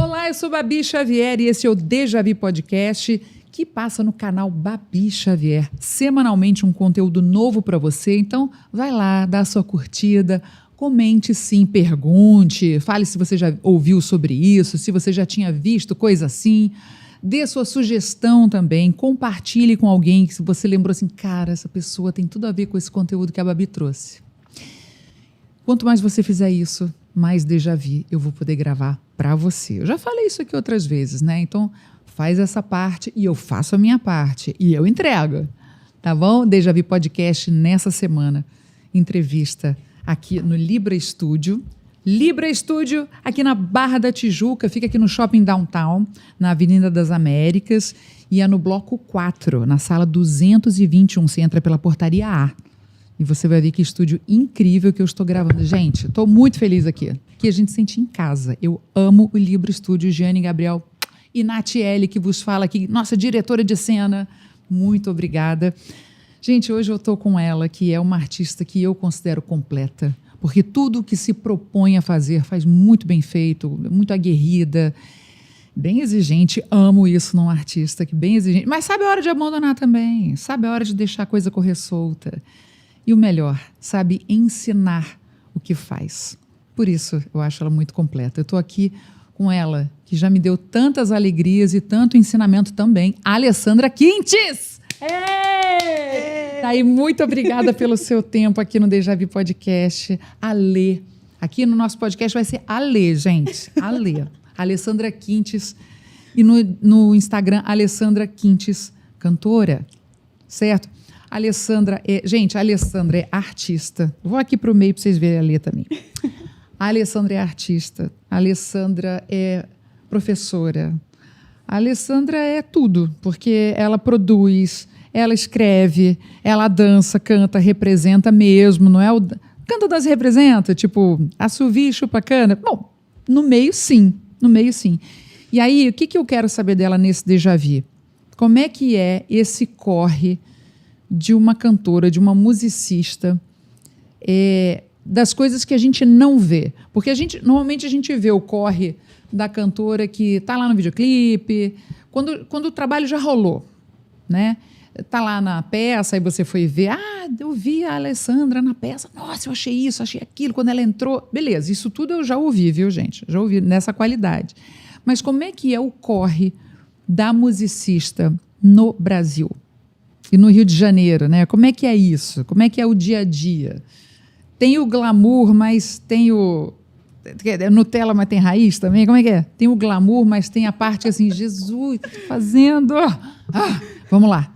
Olá, eu sou Babi Xavier e esse é o Déjà Vu Podcast, que passa no canal Babi Xavier. Semanalmente um conteúdo novo para você, então vai lá, dá a sua curtida, comente sim, pergunte, fale se você já ouviu sobre isso, se você já tinha visto coisa assim, dê sua sugestão também, compartilhe com alguém que se você lembrou assim, cara, essa pessoa tem tudo a ver com esse conteúdo que a Babi trouxe. Quanto mais você fizer isso, mais Déjà Vu eu vou poder gravar para você. Eu já falei isso aqui outras vezes, né? Então, faz essa parte e eu faço a minha parte e eu entrego, tá bom? Déjà Vu Podcast nessa semana. Entrevista aqui no Libra Studio. Libra Studio, aqui na Barra da Tijuca, fica aqui no Shopping Downtown, na Avenida das Américas, e é no bloco 4, na sala 221. Você entra pela portaria A. E você vai ver que estúdio incrível que eu estou gravando. Gente, estou muito feliz aqui. Aqui a gente se sente em casa. Eu amo o Libra Studio. Giane Gabriel e Natiele, que vos fala aqui, nossa diretora de cena. Muito obrigada. Gente, hoje eu estou com ela, que é uma artista que eu considero completa. Porque tudo que se propõe a fazer faz muito bem feito, muito aguerrida, bem exigente. Amo isso num artista, que bem exigente. Mas sabe a hora de abandonar também. Sabe a hora de deixar a coisa correr solta. E o melhor, sabe ensinar o que faz. Por isso, eu acho ela muito completa. Eu estou aqui com ela, que já me deu tantas alegrias e tanto ensinamento também, a Alessandra Quintes! Tá aí, muito obrigada pelo seu tempo aqui no Déjà Vu Podcast. Alê. Aqui no nosso podcast vai ser Alê, gente. Alê. Alessandra Quintes. E no Instagram, Alessandra Quintes, cantora. Certo? A Alessandra é artista. Vou aqui para o meio para vocês verem a Lê também. A Alessandra é artista. A Alessandra é professora. A Alessandra é tudo, porque ela produz, ela escreve, ela dança, canta, representa mesmo, não é? Canta, dança e representa, tipo, assovia e chupa cana. Bom, no meio sim. E aí, o que eu quero saber dela nesse Déjà Vu? Como é que é esse corre de uma cantora, de uma musicista, das coisas que a gente não vê. Porque normalmente a gente vê o corre da cantora que está lá no videoclipe, quando o trabalho já rolou, né? Está lá na peça, aí você foi ver, eu vi a Alessandra na peça, nossa, eu achei isso, achei aquilo, quando ela entrou, beleza, isso tudo eu já ouvi, viu, gente? Já ouvi nessa qualidade. Mas como é que é o corre da musicista no Brasil? E no Rio de Janeiro, né? Como é que é isso? Como é que é o dia a dia? Tem o glamour, mas tem o... Nutella, mas tem raiz também? Como é que é? Tem o glamour, mas tem a parte assim, Jesus, fazendo... vamos lá.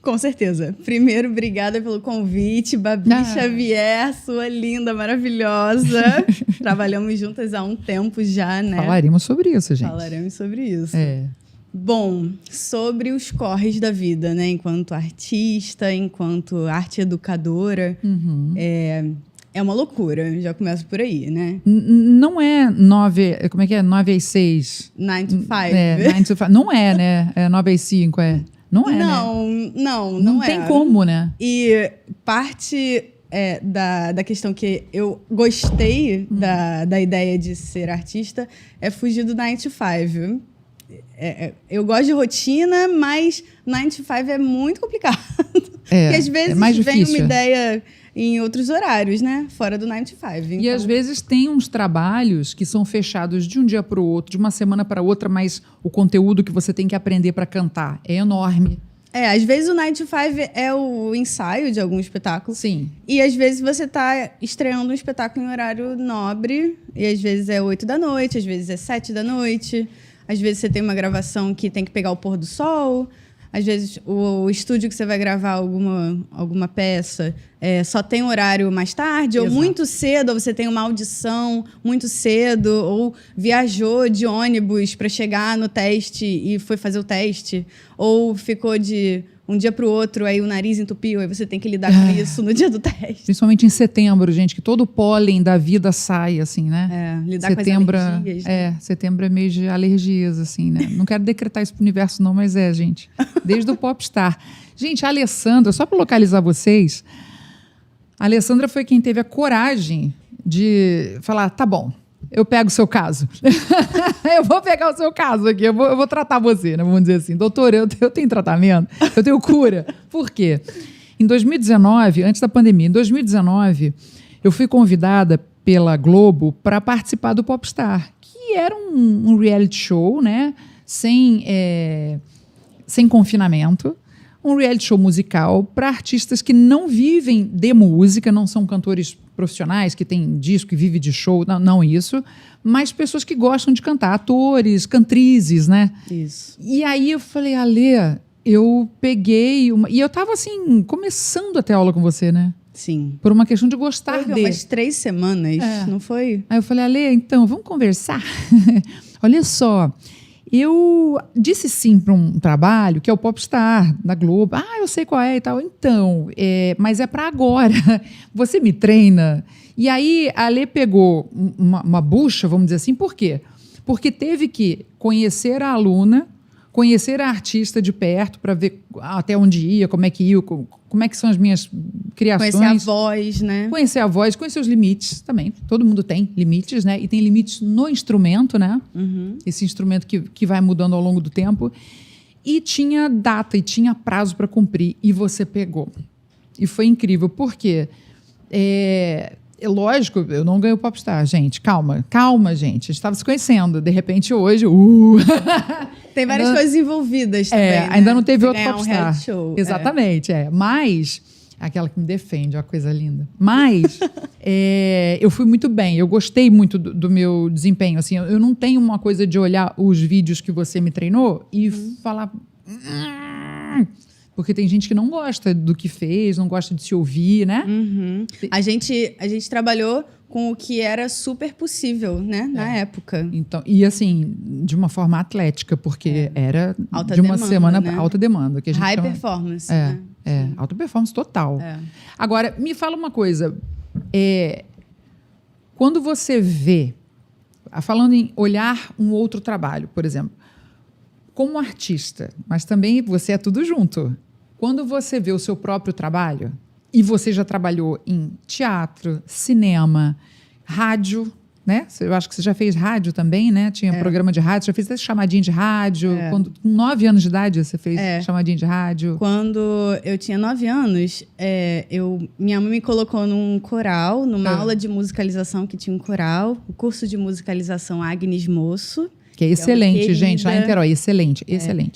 Com certeza. Primeiro, obrigada pelo convite, Babi Xavier, sua linda, maravilhosa. Trabalhamos juntas há um tempo já, né? Falaremos sobre isso, gente. Falaremos sobre isso. Bom, sobre os corres da vida, né? Enquanto artista, enquanto arte educadora, é uma loucura. Já começo por aí, né? Não é 9... Como é que é? 9 às 6. 9 to 5. 9 to 5. Não é, né? É 9 às 5, Não é, Não tem como, né? E parte da questão que eu gostei da ideia de ser artista é fugir do 9 to 5. Eu gosto de rotina, mas 9 to 5 é muito complicado. Porque às vezes vem uma ideia em outros horários, né? Fora do 9 to 5. Então... E às vezes tem uns trabalhos que são fechados de um dia para o outro, de uma semana para outra, mas o conteúdo que você tem que aprender para cantar é enorme. Às vezes o 9 to 5 é o ensaio de algum espetáculo. Sim. E às vezes você está estreando um espetáculo em horário nobre, e às vezes é 8 da noite, às vezes é 7 da noite. Às vezes você tem uma gravação que tem que pegar o pôr do sol. Às vezes o estúdio que você vai gravar alguma peça só tem horário mais tarde. Exato. Ou muito cedo, ou você tem uma audição muito cedo, ou viajou de ônibus para chegar no teste e foi fazer o teste. Ou ficou de um dia para o outro, aí o nariz entupiu, aí você tem que lidar com isso no dia do teste. Principalmente em setembro, gente, que todo o pólen da vida sai, assim, né? Lidar setembro, com as alergias. Né? Setembro é mês de alergias, assim, né? Não quero decretar isso pro universo não, mas gente. Desde o Popstar. Gente, a Alessandra, só para localizar vocês, a Alessandra foi quem teve a coragem de falar, tá bom, eu pego o seu caso. Eu vou pegar o seu caso aqui, eu vou tratar você, né? Vamos dizer assim. Doutor, eu tenho tratamento, eu tenho cura. Por quê? Em 2019, antes da pandemia, em 2019, eu fui convidada pela Globo para participar do Popstar, que era um reality show, né? Sem confinamento. Um reality show musical para artistas que não vivem de música, não são cantores profissionais que têm disco e vivem de show, não isso, mas pessoas que gostam de cantar, atores, cantrizes, né? Isso. E aí eu falei, Alê, eu peguei uma... E eu estava assim, começando a ter aula com você, né? Sim. Por uma questão de gostar Foi de... umas 3 semanas, não foi? Aí eu falei, Alê, então, vamos conversar? Olha só... Eu disse sim para um trabalho que é o Popstar, da Globo. Eu sei qual é e tal. Então, mas é para agora. Você me treina? E aí a Alê pegou uma bucha, vamos dizer assim. Por quê? Porque teve que conhecer a aluna, conhecer a artista de perto para ver até onde ia, como é que ia, como é que são as minhas criações. Conhecer a voz, né? Conhecer a voz, conhecer os limites também. Todo mundo tem limites, né? E tem limites no instrumento, né? Uhum. Esse instrumento que vai mudando ao longo do tempo. E tinha data e tinha prazo para cumprir. E você pegou. E foi incrível. Por quê? Lógico, eu não ganhei o Popstar, gente. Calma, gente. A gente estava se conhecendo. De repente, hoje... Tem várias coisas envolvidas também, né? Ainda não teve outro ganhar Popstar. um reality show. Exatamente, Mas... Aquela que me defende, uma coisa linda. Mas eu fui muito bem. Eu gostei muito do meu desempenho. Assim, eu não tenho uma coisa de olhar os vídeos que você me treinou e falar... Porque tem gente que não gosta do que fez, não gosta de se ouvir, né? Uhum. A gente trabalhou com o que era super possível, né? Na época. Então, e assim, de uma forma atlética, porque era alta de uma demanda, semana né? Alta demanda. Que a gente High chama, performance, né? Alta performance total. É. Agora, me fala uma coisa. Quando você vê, falando em olhar um outro trabalho, por exemplo, como artista, mas também você é tudo junto. Quando você vê o seu próprio trabalho, e você já trabalhou em teatro, cinema, rádio, né? Eu acho que você já fez rádio também, né? Tinha programa de rádio, já fez esse chamadinho de rádio. Com 9 anos de idade você fez chamadinho de rádio. Quando eu tinha 9 anos, minha mãe me colocou num coral, numa aula de musicalização que tinha um coral, o curso de musicalização Agnes Moço. Que é excelente, gente, lá em Niterói, excelente.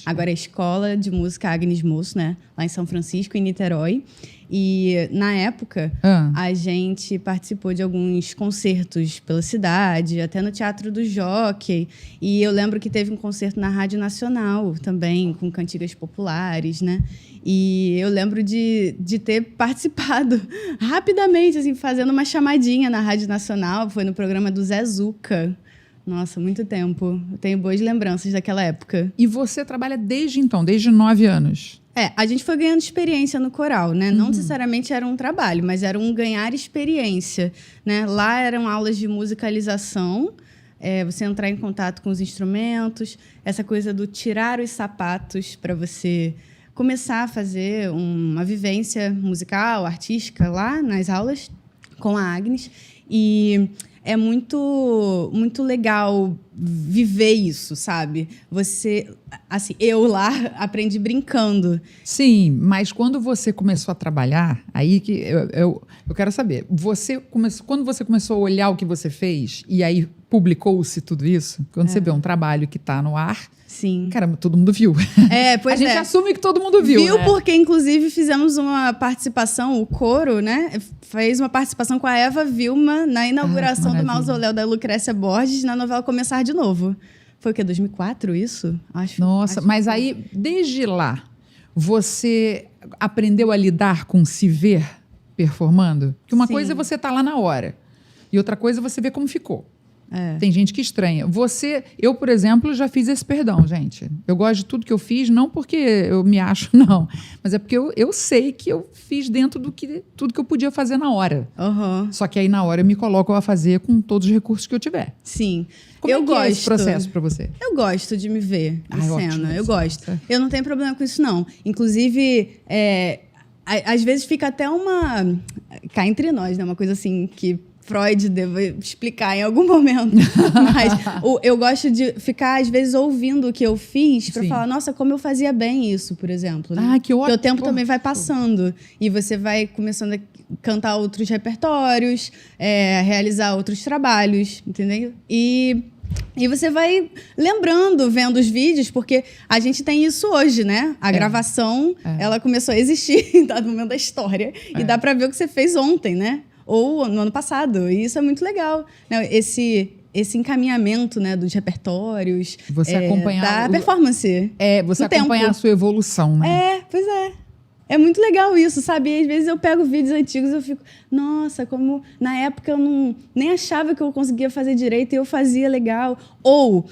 Agora é Escola de Música Agnes Moço, né? Lá em São Francisco, em Niterói. E, na época, a gente participou de alguns concertos pela cidade, até no Teatro do Jockey. E eu lembro que teve um concerto na Rádio Nacional também, com cantigas populares, né? E eu lembro de ter participado rapidamente, assim, fazendo uma chamadinha na Rádio Nacional. Foi no programa do Zé Zuca. Nossa, muito tempo. Eu tenho boas lembranças daquela época. E você trabalha desde então, desde 9 anos? A gente foi ganhando experiência no coral, né? Não necessariamente era um trabalho, mas era um ganhar experiência, né? Lá eram aulas de musicalização, você entrar em contato com os instrumentos, essa coisa do tirar os sapatos para você começar a fazer uma vivência musical, artística lá nas aulas com a Agnes. E é muito, muito legal viver isso, sabe? Você, assim, eu lá aprendi brincando. Sim, mas quando você começou a trabalhar, aí que eu quero saber, quando você começou a olhar o que você fez e aí publicou-se tudo isso, quando você vê um trabalho que está no ar, sim, caramba, todo mundo viu. Pois a gente assume que todo mundo viu, né? Porque, inclusive, fizemos uma participação, o coro, né? Fez uma participação com a Eva Vilma na inauguração do Mausoléu da Lucrécia Borges na novela Começar de Novo. Foi o quê? 2004 isso? Nossa, mas aí, desde lá, você aprendeu a lidar com se ver performando? Porque uma coisa é você estar lá na hora e outra coisa é você ver como ficou. Tem gente que estranha. Eu, por exemplo, já fiz esse perdão, gente. Eu gosto de tudo que eu fiz, não porque eu me acho, não. Mas é porque eu sei que eu fiz dentro do que tudo que eu podia fazer na hora. Só que aí, na hora, eu me coloco a fazer com todos os recursos que eu tiver. Sim. Como é esse processo para você? Eu gosto de me ver em cena. Ótimo, eu gosto. Eu não tenho problema com isso, não. Inclusive, às vezes fica até cá entre nós, né? Uma coisa assim que Freud deva explicar em algum momento. Mas eu gosto de ficar, às vezes, ouvindo o que eu fiz para falar, nossa, como eu fazia bem isso, por exemplo. Né? Ah, que ótimo. Porque o tempo também vai passando. E você vai começando a cantar outros repertórios, realizar outros trabalhos, entendeu? E você vai lembrando, vendo os vídeos, porque a gente tem isso hoje, né? A gravação, ela começou a existir em dado momento da história. E dá para ver o que você fez ontem, né? Ou no ano passado. E isso é muito legal. Né? Esse encaminhamento, né, dos repertórios. Você acompanhar da performance. Você acompanhar a sua evolução, né? Pois é. É muito legal isso, sabe? E às vezes eu pego vídeos antigos e eu fico, nossa, como na época eu nem achava que eu conseguia fazer direito e eu fazia legal. Ou,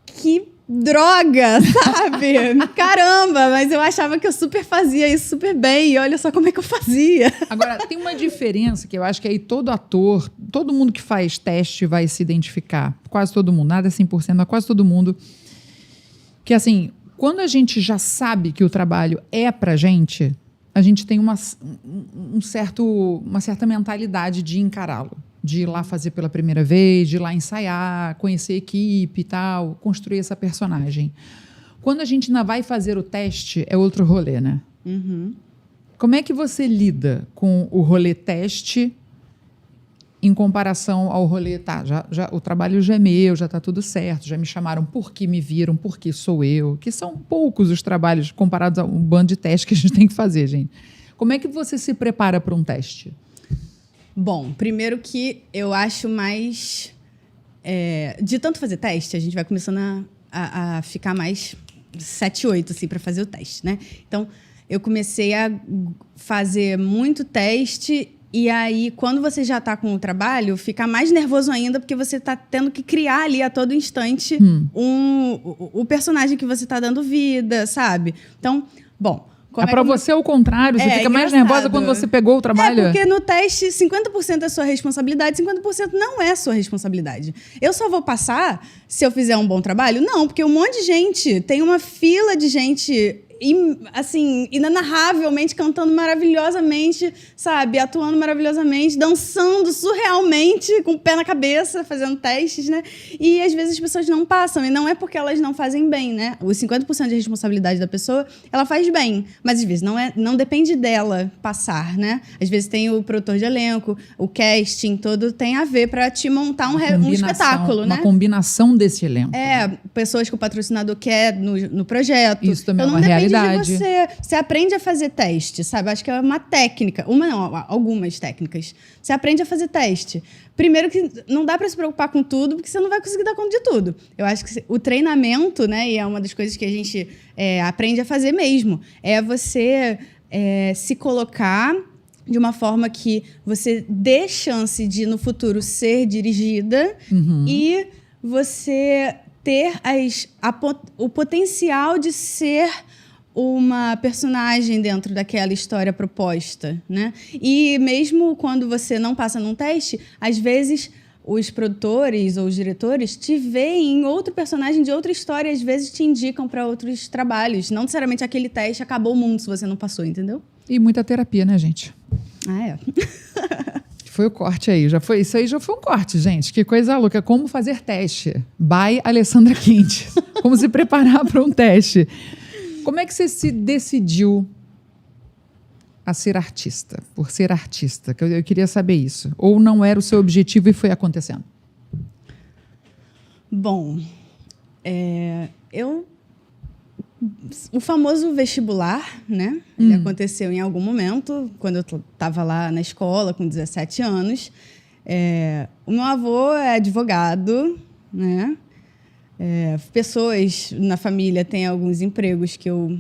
que droga, sabe? Caramba, mas eu achava que eu super fazia isso super bem e olha só como é que eu fazia. Agora, tem uma diferença que eu acho que aí todo ator, todo mundo que faz teste vai se identificar. Quase todo mundo, nada é 100%, mas quase todo mundo. Que assim, quando a gente já sabe que o trabalho é pra gente, a gente tem uma certa mentalidade de encará-lo. De ir lá fazer pela primeira vez, de ir lá ensaiar, conhecer a equipe e tal, construir essa personagem. Quando a gente ainda vai fazer o teste, é outro rolê, né? Uhum. Como é que você lida com o rolê teste em comparação ao rolê, o trabalho já é meu, já está tudo certo, já me chamaram porque me viram, porque sou eu, que são poucos os trabalhos comparados a um bando de testes que a gente tem que fazer, gente. Como é que você se prepara para um teste? Bom, primeiro que eu acho mais... de tanto fazer teste, a gente vai começando a ficar mais 7, 8, assim, para fazer o teste, né? Então, eu comecei a fazer muito teste e aí, quando você já está com o trabalho, fica mais nervoso ainda porque você está tendo que criar ali a todo instante o personagem que você está dando vida, sabe? Então, bom... Para você é o contrário, você fica mais nervosa quando você pegou o trabalho? Porque no teste, 50% é sua responsabilidade, 50% não é sua responsabilidade. Eu só vou passar se eu fizer um bom trabalho? Não, porque um monte de gente, tem uma fila de gente... assim, inenarravelmente, cantando maravilhosamente, sabe? Atuando maravilhosamente, dançando surrealmente, com o pé na cabeça, fazendo testes, né? E às vezes as pessoas não passam, e não é porque elas não fazem bem, né? Os 50% de responsabilidade da pessoa, ela faz bem, mas às vezes não depende dela passar, né? Às vezes tem o produtor de elenco, o casting, todo tem a ver para te montar um espetáculo, né? Uma combinação desse elenco. Pessoas que o patrocinador quer no projeto. Isso também então, é uma realidade. Você aprende a fazer teste, sabe? Acho que é uma técnica. Algumas técnicas. Você aprende a fazer teste. Primeiro que não dá para se preocupar com tudo, porque você não vai conseguir dar conta de tudo. Eu acho que o treinamento, né? E é uma das coisas que a gente aprende a fazer mesmo. É você se colocar de uma forma que você dê chance de, no futuro, ser dirigida e você ter o potencial de ser uma personagem dentro daquela história proposta, né? E mesmo quando você não passa num teste, às vezes os produtores ou os diretores te veem em outro personagem de outra história e às vezes te indicam para outros trabalhos. Não necessariamente aquele teste acabou o mundo se você não passou, entendeu? E muita terapia, né, gente? Foi o corte aí. Isso aí já foi um corte, gente. Que coisa louca. Como fazer teste. By Alessandra Quinte. Como se preparar para um teste. Como é que você se decidiu a ser artista? Por ser artista? Eu queria saber isso. Ou não era o seu objetivo e foi acontecendo? Bom, o famoso vestibular, né? Ele aconteceu em algum momento, quando eu estava lá na escola, com 17 anos. O meu avô é advogado, né? Pessoas na família têm alguns empregos que eu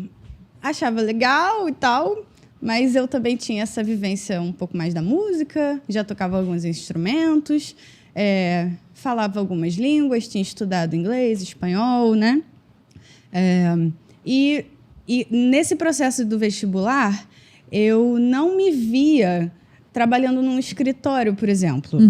achava legal e tal, mas eu também tinha essa vivência um pouco mais da música, já tocava alguns instrumentos, falava algumas línguas, tinha estudado inglês, espanhol, né? E nesse processo do vestibular, eu não me via trabalhando num escritório, por exemplo.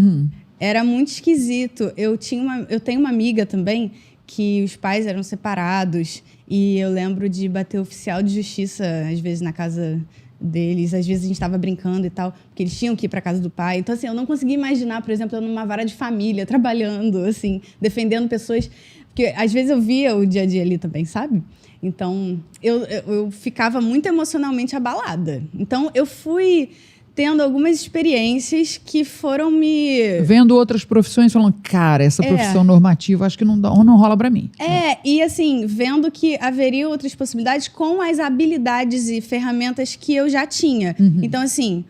Era muito esquisito. Eu tenho uma amiga também que os pais eram separados e eu lembro de bater oficial de justiça, às vezes, na casa deles. Às vezes a gente estava brincando e tal, porque eles tinham que ir para casa do pai. Então, assim, eu não conseguia imaginar, por exemplo, eu numa vara de família, trabalhando, assim, defendendo pessoas. Porque às vezes eu via o dia a dia ali também, sabe? Então, eu ficava muito emocionalmente abalada. Então, eu fui tendo algumas experiências que foram me... Vendo outras profissões, falando, cara, essa profissão normativa acho que não rola pra mim. E assim, vendo que haveria outras possibilidades com as habilidades e ferramentas que eu já tinha. Então, assim,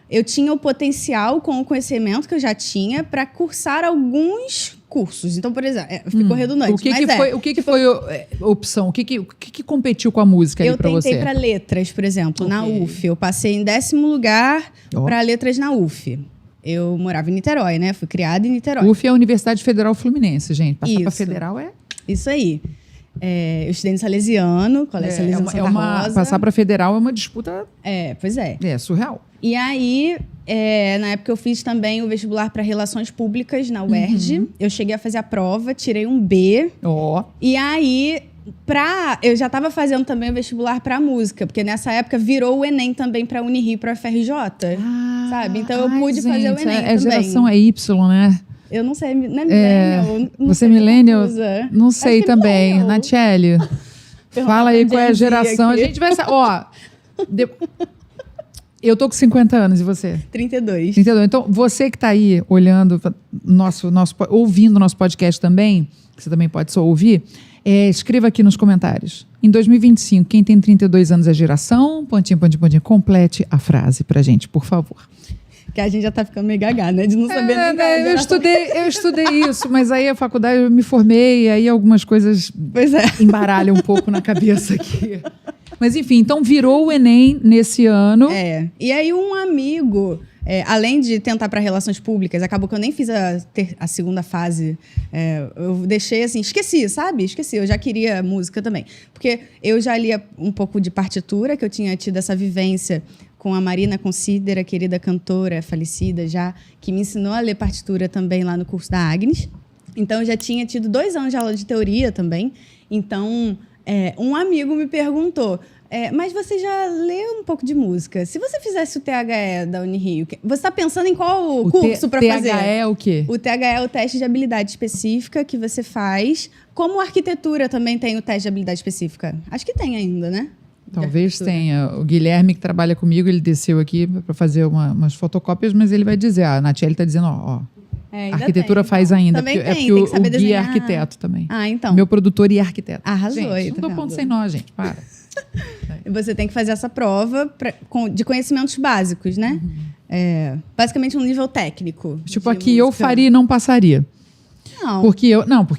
eu tinha o potencial com o conhecimento que eu já tinha para cursar alguns cursos. Então, por exemplo, ficou redundante. O que foi a opção? O que competiu com a música aí pra você? Eu tentei para letras, por exemplo, na UF. Eu passei em 10º lugar para letras na UF. Eu morava em Niterói, né? Fui criada em Niterói. UF é a Universidade Federal Fluminense, gente. Passar para federal é... Isso aí. Eu estudei no Salesiano, Colégio Salesiano Santa Rosa. Passar para federal é uma disputa... Pois é. É surreal. E aí, na época eu fiz também o vestibular para Relações Públicas na UERJ. Eu cheguei a fazer a prova, tirei um B. E aí, eu já estava fazendo também o vestibular para música, porque nessa época virou o Enem também para Unirio e para FRJ. Sabe? Então eu pude fazer o Enem também. A geração é Y, né? Eu não sei, não é millennial. Você é millennial? Não sei também. Natiele, fala aí qual é a geração. Aqui. A gente vai... Eu tô com 50 anos, e você? 32. Então, você que tá aí olhando, ouvindo o nosso podcast também, que você também pode só ouvir, escreva aqui nos comentários. Em 2025, quem tem 32 anos é geração? Pontinho, pontinho, pontinho. Complete a frase pra gente, por favor. Que a gente já tá ficando meio gagá, né? De não saber nem eu estudei isso, mas aí a faculdade eu me formei, e aí algumas coisas embaralham um pouco na cabeça aqui. Mas enfim, então virou o Enem nesse ano. E aí um amigo, além de tentar para Relações Públicas, acabou que eu nem fiz a segunda fase. Eu deixei assim, esqueci, sabe? Esqueci, eu já queria música também. Porque eu já lia um pouco de partitura, que eu tinha tido essa vivência com a Marina Considera, querida cantora, falecida já, que me ensinou a ler partitura também lá no curso da Agnes. Então, eu já tinha tido 2 anos de aula de teoria também. Então, um amigo me perguntou, mas você já leu um pouco de música? Se você fizesse o THE da Unirio, você está pensando em qual curso para fazer? O THE é o quê? O THE é o teste de habilidade específica que você faz. Como a arquitetura também tem o teste de habilidade específica. Acho que tem ainda, né? Talvez tenha. O Guilherme, que trabalha comigo, ele desceu aqui para fazer umas fotocópias, mas ele vai dizer, a Natiele está dizendo, a arquitetura faz ainda. Também porque tem que saber o Gui desenhar. é arquiteto também. Então. Meu produtor e arquiteto. Arrasou. Gente, não dou ponto sem nó, gente, para. Você tem que fazer essa prova de conhecimentos básicos, né? Basicamente um nível técnico. Tipo, aqui eu faria e não passaria. Não. Porque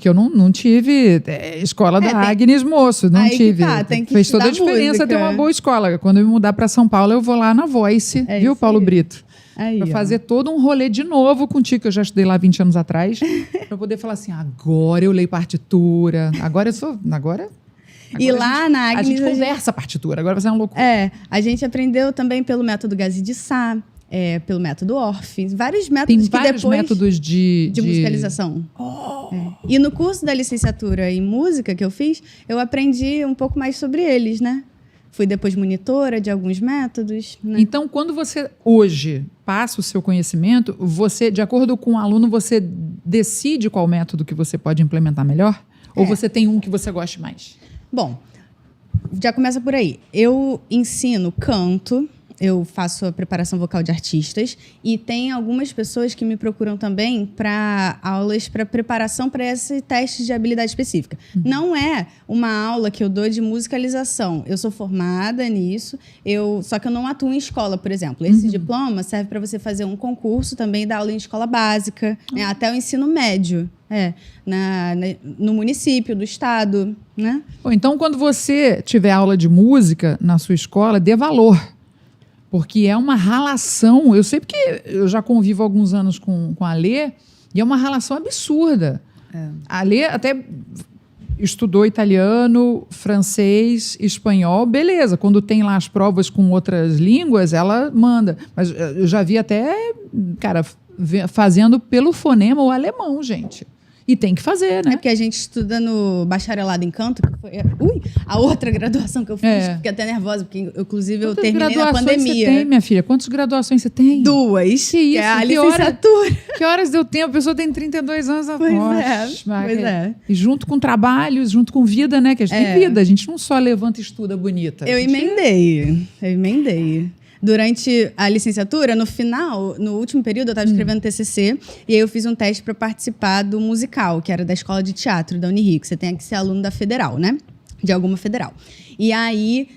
eu não tive escola da Agnes, moço. Não tive. Tem que fez toda a diferença música. ter uma boa escola. Quando eu me mudar para São Paulo, eu vou lá na Voice, viu, Paulo Brito? Para fazer todo um rolê de novo contigo, que eu já estudei lá 20 anos atrás, para poder falar assim, agora eu leio partitura, agora eu sou... E lá na Agnes... A gente conversa a partitura, agora vai ser uma loucura. A gente aprendeu também pelo método Gazi de Sá, pelo método Orff, vários métodos Tem que vários depois... métodos de musicalização. E no curso da licenciatura em música que eu fiz, eu aprendi um pouco mais sobre eles, né? Fui depois monitora de alguns métodos. Né? Então, quando você hoje passa o seu conhecimento, você, de acordo com o aluno, você decide qual método que você pode implementar melhor? Ou você tem um que você goste mais? Bom, já começa por aí. Eu ensino canto, eu faço a preparação vocal de artistas e tem algumas pessoas que me procuram também para aulas para preparação para esse teste de habilidade específica. Não é uma aula que eu dou de musicalização. Eu sou formada nisso, só que eu não atuo em escola, por exemplo. Esse diploma serve para você fazer um concurso também da aula em escola básica, né, até o ensino médio. No município, do estado, né? Bom, então, quando você tiver aula de música na sua escola, dê valor. Porque é uma ralação. Eu sei porque eu já convivo há alguns anos com a Lê, e é uma ralação absurda. A Lê até estudou italiano, francês, espanhol, beleza. Quando tem lá as provas com outras línguas, ela manda. Mas eu já vi até, cara, fazendo pelo fonema o alemão, gente. E tem que fazer, É né? porque a gente estuda no bacharelado em canto, que foi a outra graduação que eu fiz. Fiquei até nervosa, porque inclusive eu Quantas terminei na graduações pandemia. você tem, minha filha? Quantas graduações você tem? 2, Que isso? é a Que hora- licenciatura. Que horas deu tempo? A pessoa tem 32 anos. Pois Nossa, pois é. E junto com trabalho, junto com vida, né? Que a gente tem vida. A gente não só levanta e estuda bonita. Eu A gente- emendei. Durante a licenciatura, no final, no último período, eu estava escrevendo TCC e aí eu fiz um teste para participar do musical, que era da Escola de Teatro da Unirio, que você tem que ser aluno da Federal, né? De alguma federal. E aí,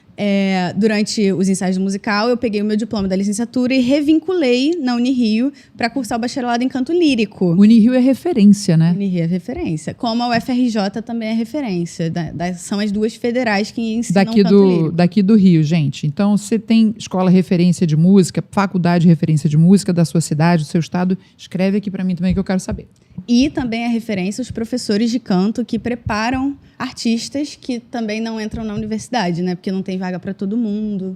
durante os ensaios do musical, eu peguei o meu diploma da licenciatura e revinculei na Unirio para cursar o bacharelado em canto lírico. Unirio é referência, né? Unirio é referência. Como a UFRJ também é referência. são as duas federais que ensinam canto lírico. Daqui do Rio, gente. Então, você tem escola referência de música, faculdade referência de música da sua cidade, do seu estado. Escreve aqui para mim também que eu quero saber. E também é referência os professores de canto que preparam artistas que também não entram na universidade, né? Porque não tem vaga para todo mundo.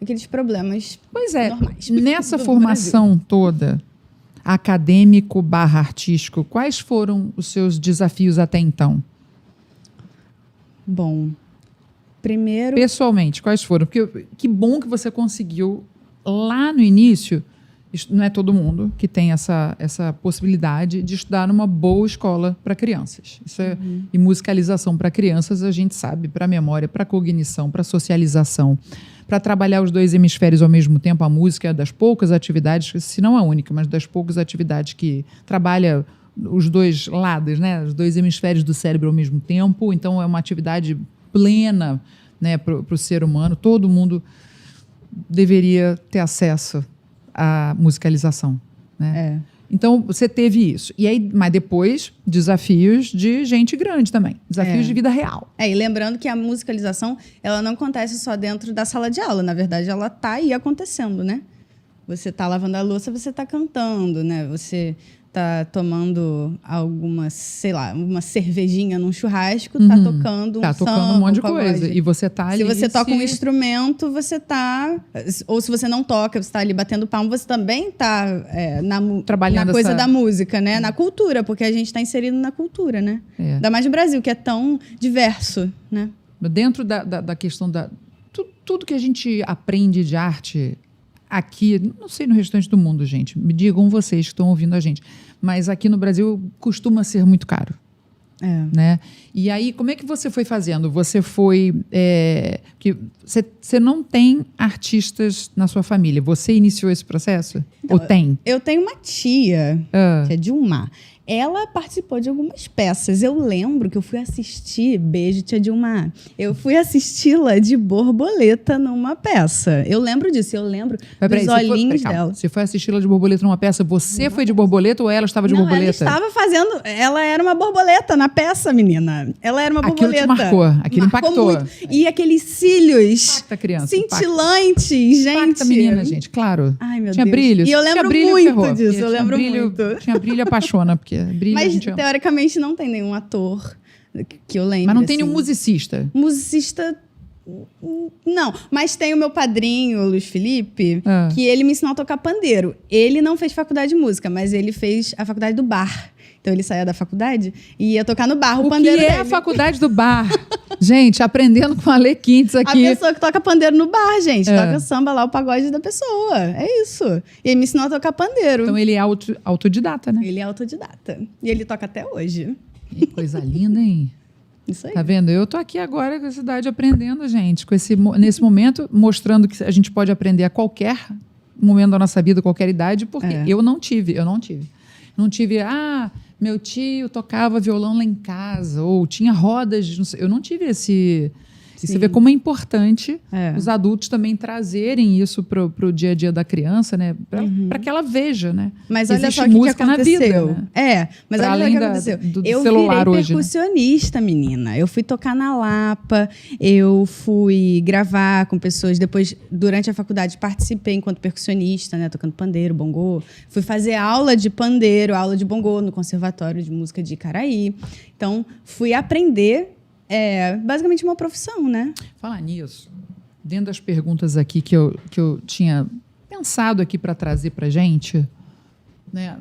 Aqueles problemas Pois é, normais. nessa do formação toda, acadêmico/artístico, quais foram os seus desafios até então? Bom, primeiro... Pessoalmente, quais foram? Porque que bom que você conseguiu lá no início. Não é todo mundo que tem essa possibilidade de estudar numa boa escola para crianças. E musicalização para crianças, a gente sabe, para memória, para cognição, para socialização, para trabalhar os dois hemisférios ao mesmo tempo. A música é das poucas atividades, se não a única, mas das poucas atividades que trabalha os dois lados, né? Os dois hemisférios do cérebro ao mesmo tempo. Então, é uma atividade plena, né, para o ser humano. Todo mundo deveria ter acesso à musicalização, né? Então, você teve isso. E aí, mas depois, desafios de gente grande também. Desafios de vida real. E lembrando que a musicalização, ela não acontece só dentro da sala de aula. Na verdade, ela está aí acontecendo, né? Você está lavando a louça, você está cantando, né? Você está tomando alguma, sei lá, uma cervejinha num churrasco, está tocando Tá tocando um monte de coisa. E você tá ali... Se você toca um instrumento, você está... Ou se você não toca, você está ali batendo palmo, você também está trabalhando na coisa da música, né? Na cultura, porque a gente está inserido na cultura, né? Ainda mais no Brasil, que é tão diverso, né? Dentro da questão da... Tudo que a gente aprende de arte aqui, não sei no restante do mundo, gente, me digam vocês que estão ouvindo a gente, mas aqui no Brasil costuma ser muito caro. Né? E aí, como é que você foi fazendo? Você foi... que você não tem artistas na sua família. Você iniciou esse processo? Então, ou tem? Eu tenho uma tia, que é Dilma. Ela participou de algumas peças. Eu lembro que eu fui assistir... Beijo, tia Dilma. Eu fui assisti-la de borboleta numa peça. Eu lembro disso. Eu lembro dos olhinhos dela. Você foi assisti-la de borboleta numa peça? Você foi de borboleta ou ela estava de borboleta? Ela estava fazendo... Ela era uma borboleta na peça, menina. Ela era uma borboleta. Aquilo te marcou. Aquilo impactou. Muito. E aqueles cílios cintilantes, gente. Impacta a menina, gente. Claro. Ai, meu Tinha Deus. brilhos. E eu lembro muito disso. Eu lembro muito. Tinha brilho e apaixona, porque brilho. Mas, teoricamente, não tem nenhum ator que eu lembre. Mas não tem assim. nenhum musicista? Musicista... Não, mas tem o meu padrinho, o Luiz Felipe, que ele me ensinou a tocar pandeiro. Ele não fez faculdade de música, mas ele fez a faculdade do bar. Então ele saía da faculdade e ia tocar no bar o pandeiro que é dele. A faculdade do bar? Gente, aprendendo com a Ale Quintes aqui. A pessoa que toca pandeiro no bar, gente. Toca samba lá, o pagode da pessoa. É isso. E ele me ensinou a tocar pandeiro. Então ele é autodidata, né? Ele é autodidata. E ele toca até hoje. Que coisa linda, hein? Isso aí. Tá vendo? Eu tô aqui agora com essa idade aprendendo, gente. nesse momento, mostrando que a gente pode aprender a qualquer momento da nossa vida, qualquer idade, porque eu não tive. Não tive, meu tio tocava violão lá em casa, ou tinha rodas, não sei, eu não tive esse... E você vê como é importante os adultos também trazerem isso pro dia a dia da criança, né? Para que ela veja, né? Mas existe olha só o que música aconteceu. Na vida, né? Mas pra olha além o que aconteceu. do Eu celular virei hoje, percussionista, menina. Eu fui tocar na Lapa, eu fui gravar com pessoas. Depois, durante a faculdade, participei enquanto percussionista, né? Tocando pandeiro, bongô. Fui fazer aula de pandeiro, aula de bongô no Conservatório de Música de Icaraí. Então, fui aprender... basicamente uma profissão, né? Falar nisso, dentro das perguntas aqui que eu tinha pensado aqui para trazer para gente, né?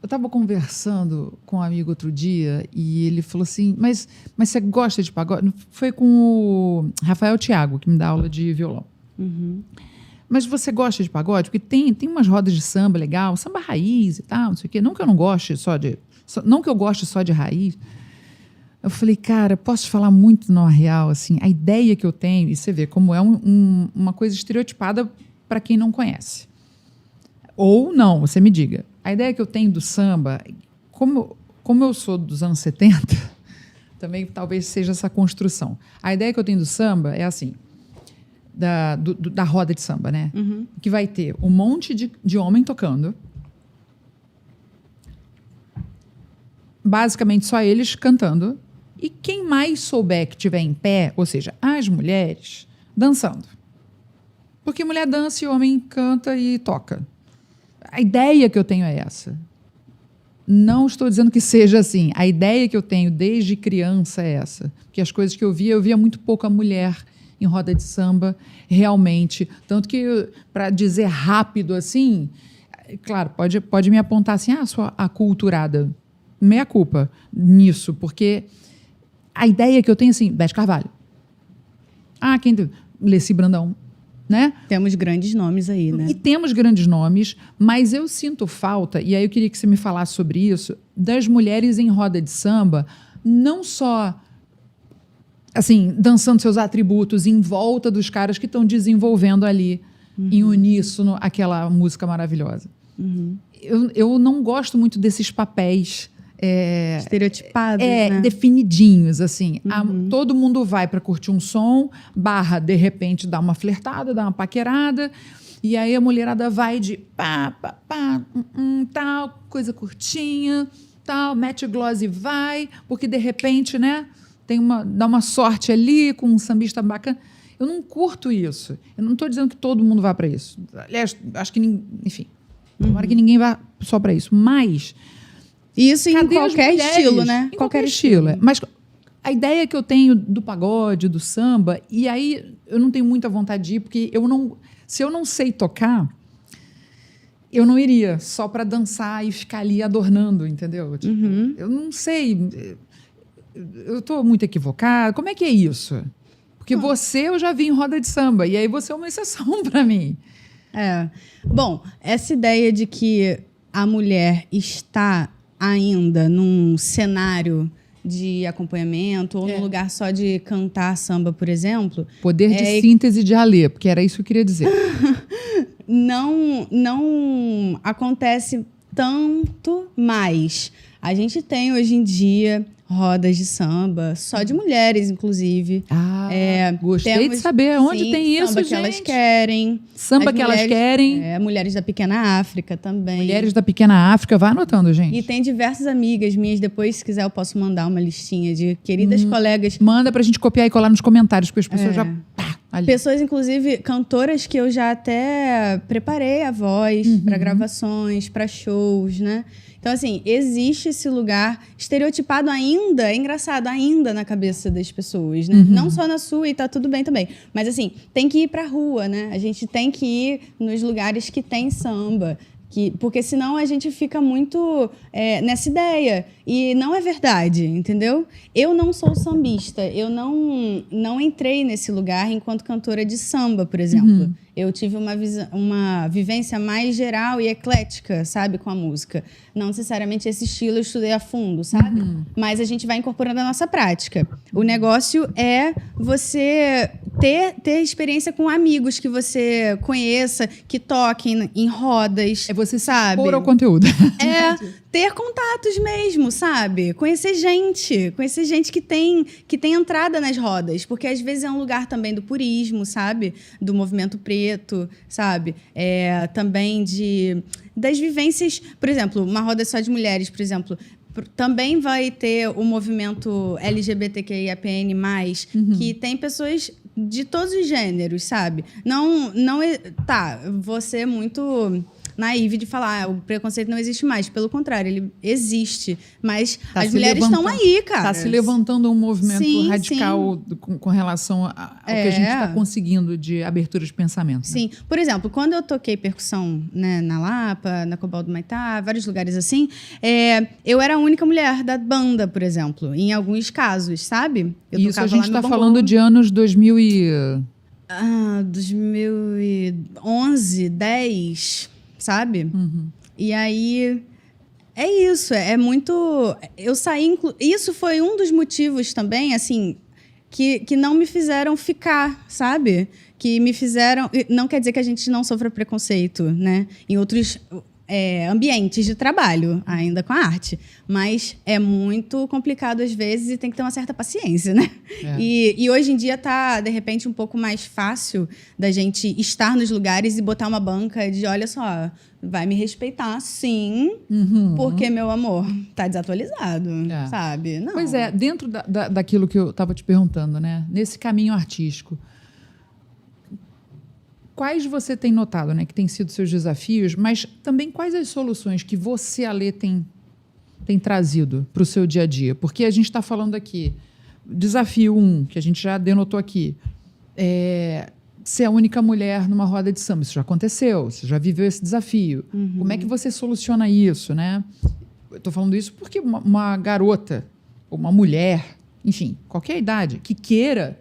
Eu estava conversando com um amigo outro dia e ele falou assim, mas você gosta de pagode? Foi com o Rafael Thiago, que me dá aula de violão. Uhum. Mas você gosta de pagode? Porque tem umas rodas de samba legal, samba raiz e tal, não sei o quê. Não que eu não goste não que eu goste só de raiz. Eu falei, cara, posso te falar muito na real, assim, a ideia que eu tenho, e você vê como é uma coisa estereotipada para quem não conhece. Ou não, você me diga. A ideia que eu tenho do samba, como eu sou dos anos 70, também talvez seja essa construção. A ideia que eu tenho do samba é assim, da roda de samba, né? Uhum. Que vai ter um monte de homem tocando, basicamente só eles cantando, e quem mais souber que estiver em pé, ou seja, as mulheres, dançando. Porque mulher dança e homem canta e toca. A ideia que eu tenho é essa. Não estou dizendo que seja assim. A ideia que eu tenho desde criança é essa. Porque as coisas que eu via muito pouca mulher em roda de samba, realmente. Tanto que, para dizer rápido assim, claro, pode me apontar assim, sua aculturada. Meia culpa nisso, porque a ideia que eu tenho assim, Beth Carvalho. Leci Brandão. Né? Temos grandes nomes aí, né? E temos grandes nomes, mas eu sinto falta, e aí eu queria que você me falasse sobre isso, das mulheres em roda de samba, não só assim, dançando seus atributos em volta dos caras que estão desenvolvendo ali, em uníssono, aquela música maravilhosa. Uhum. Eu não gosto muito desses papéis estereotipados, né? Definidinhos, assim. Todo mundo vai para curtir um som, de repente, dá uma flertada, dá uma paquerada, e aí a mulherada vai de tal, coisa curtinha, tal, mete o gloss e vai, porque de repente, né, dá uma sorte ali com um sambista bacana. Eu não curto isso. Eu não estou dizendo que todo mundo vá para isso. Aliás, acho que, enfim, tomara que ninguém vá só para isso. Mas isso em qualquer estilo, né? Em qualquer estilo. Mas a ideia que eu tenho do pagode, do samba, e aí eu não tenho muita vontade de ir, porque se eu não sei tocar, eu não iria só para dançar e ficar ali adornando, entendeu? Tipo, eu não sei. Eu estou muito equivocada. Como é que é isso? Porque eu já vi em roda de samba, e aí você é uma exceção para mim. Bom, essa ideia de que a mulher está ainda num cenário de acompanhamento ou num lugar só de cantar samba, por exemplo. Poder de síntese de Alê, porque era isso que eu queria dizer. Não acontece tanto mais. A gente tem hoje em dia rodas de samba, só de mulheres, inclusive. Gostei de saber onde tem isso, samba gente. Que elas querem. Samba que elas querem. Mulheres da Pequena África também. Mulheres da Pequena África, vai anotando, gente. E tem diversas amigas minhas, depois, se quiser, eu posso mandar uma listinha de queridas colegas. Manda pra gente copiar e colar nos comentários, porque as pessoas já... ali. Pessoas, inclusive, cantoras que eu já até preparei a voz para gravações, para shows, né? Então, assim, existe esse lugar estereotipado ainda, é engraçado, ainda na cabeça das pessoas, né? Não só na sua, e tá tudo bem também. Mas, assim, tem que ir pra rua, né? A gente tem que ir nos lugares que tem samba. Porque senão a gente fica muito nessa ideia. E não é verdade, entendeu? Eu não sou sambista. Eu não entrei nesse lugar enquanto cantora de samba, por exemplo. Eu tive uma vivência mais geral e eclética, sabe, com a música. Não necessariamente esse estilo eu estudei a fundo, sabe? Mas a gente vai incorporando a nossa prática. O negócio é você ter experiência com amigos que você conheça, que toquem em rodas. É você sabe? expor ao conteúdo. Ter contatos mesmo, sabe? Conhecer gente que tem entrada nas rodas, porque às vezes é um lugar também do purismo, sabe? Do movimento preto, sabe? Também das vivências, por exemplo, uma roda só de mulheres, por exemplo, também vai ter o movimento LGBTQIAPN+, que tem pessoas de todos os gêneros, sabe? Não vou ser muito naive de falar, o preconceito não existe mais. Pelo contrário, ele existe. Mas Tá as se mulheres estão aí, cara. Está se levantando um movimento Sim, radical com relação ao que a gente está conseguindo de abertura de pensamento. Né? Sim. Por exemplo, quando eu toquei percussão, né, na Lapa, na Cobal do Maitá, vários lugares assim, eu era a única mulher da banda, por exemplo, em alguns casos, sabe? Isso a gente está falando de anos 2000 2011, 10, sabe? Uhum. E aí... É isso, é muito... Eu saí... Isso foi um dos motivos também, assim, que não me fizeram ficar, sabe? Que me fizeram... Não quer dizer que a gente não sofra preconceito, né? Em outros ambientes de trabalho, ainda com a arte. Mas é muito complicado às vezes e tem que ter uma certa paciência, né? E hoje em dia tá, de repente, um pouco mais fácil da gente estar nos lugares e botar uma banca de, olha só, vai me respeitar, sim, porque, meu amor, tá desatualizado, sabe? Não. Pois é, dentro daquilo que eu estava te perguntando, né? Nesse caminho artístico, quais você tem notado, né, que têm sido seus desafios, mas também quais as soluções que você, Alê, tem trazido para o seu dia a dia? Porque a gente está falando aqui, desafio 1, que a gente já denotou aqui, ser a única mulher numa roda de samba. Isso já aconteceu, você já viveu esse desafio. Como é que você soluciona isso, né? Eu estou falando isso porque uma garota, ou uma mulher, enfim, qualquer idade, que queira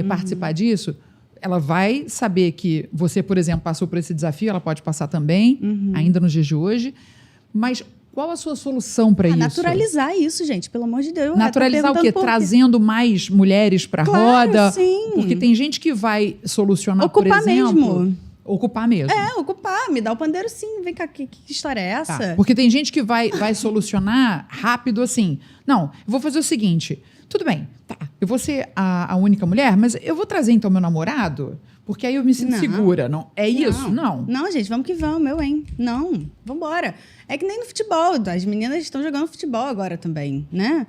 participar disso, ela vai saber que você, por exemplo, passou por esse desafio, ela pode passar também, ainda nos dias de hoje, mas qual a sua solução para isso? Naturalizar isso, gente, pelo amor de Deus. Naturalizar o quê? Trazendo mais mulheres para a roda? Sim. Porque tem gente que vai solucionar, por exemplo... Mesmo. Ocupar mesmo. Ocupar. Me dá o pandeiro, sim. Vem cá, que história é essa? Tá. Porque tem gente que vai solucionar rápido assim. Não, eu vou fazer o seguinte... Tudo bem, tá. Eu vou ser a única mulher, mas eu vou trazer então meu namorado, porque aí eu me sinto segura. Não, isso? Não. Não, gente, vamos que vamos, hein? Não, vambora. É que nem no futebol, as meninas estão jogando futebol agora também, né?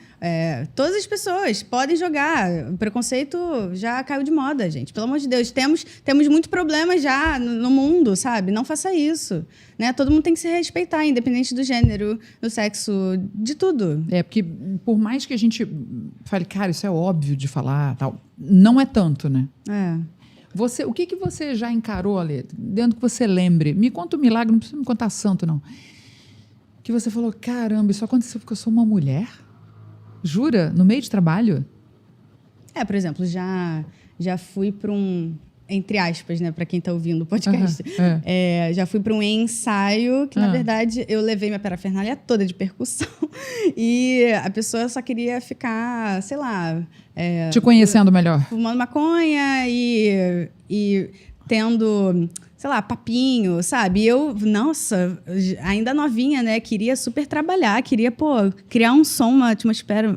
Todas as pessoas podem jogar. O preconceito já caiu de moda, gente. Pelo amor de Deus, temos muito problema já no mundo, sabe? Não faça isso, né? Todo mundo tem que se respeitar, independente do gênero, do sexo, de tudo. Porque por mais que a gente fale, cara, isso é óbvio de falar, tal, não é tanto, né? O que você já encarou, Alê? Dentro que você lembre. Me conta um milagre, não precisa me contar santo, não. Que você falou, caramba, isso aconteceu porque eu sou uma mulher? Jura? No meio de trabalho? Por exemplo, já fui para um... Entre aspas, né? Para quem está ouvindo o podcast. Já fui para um ensaio que, na verdade, eu levei minha parafernália toda de percussão. E a pessoa só queria ficar, sei lá... te conhecendo melhor. Fumando maconha e tendo... sei lá, papinho, sabe? E eu, nossa, ainda novinha, né? Queria super trabalhar, queria, criar um som, uma atmosfera,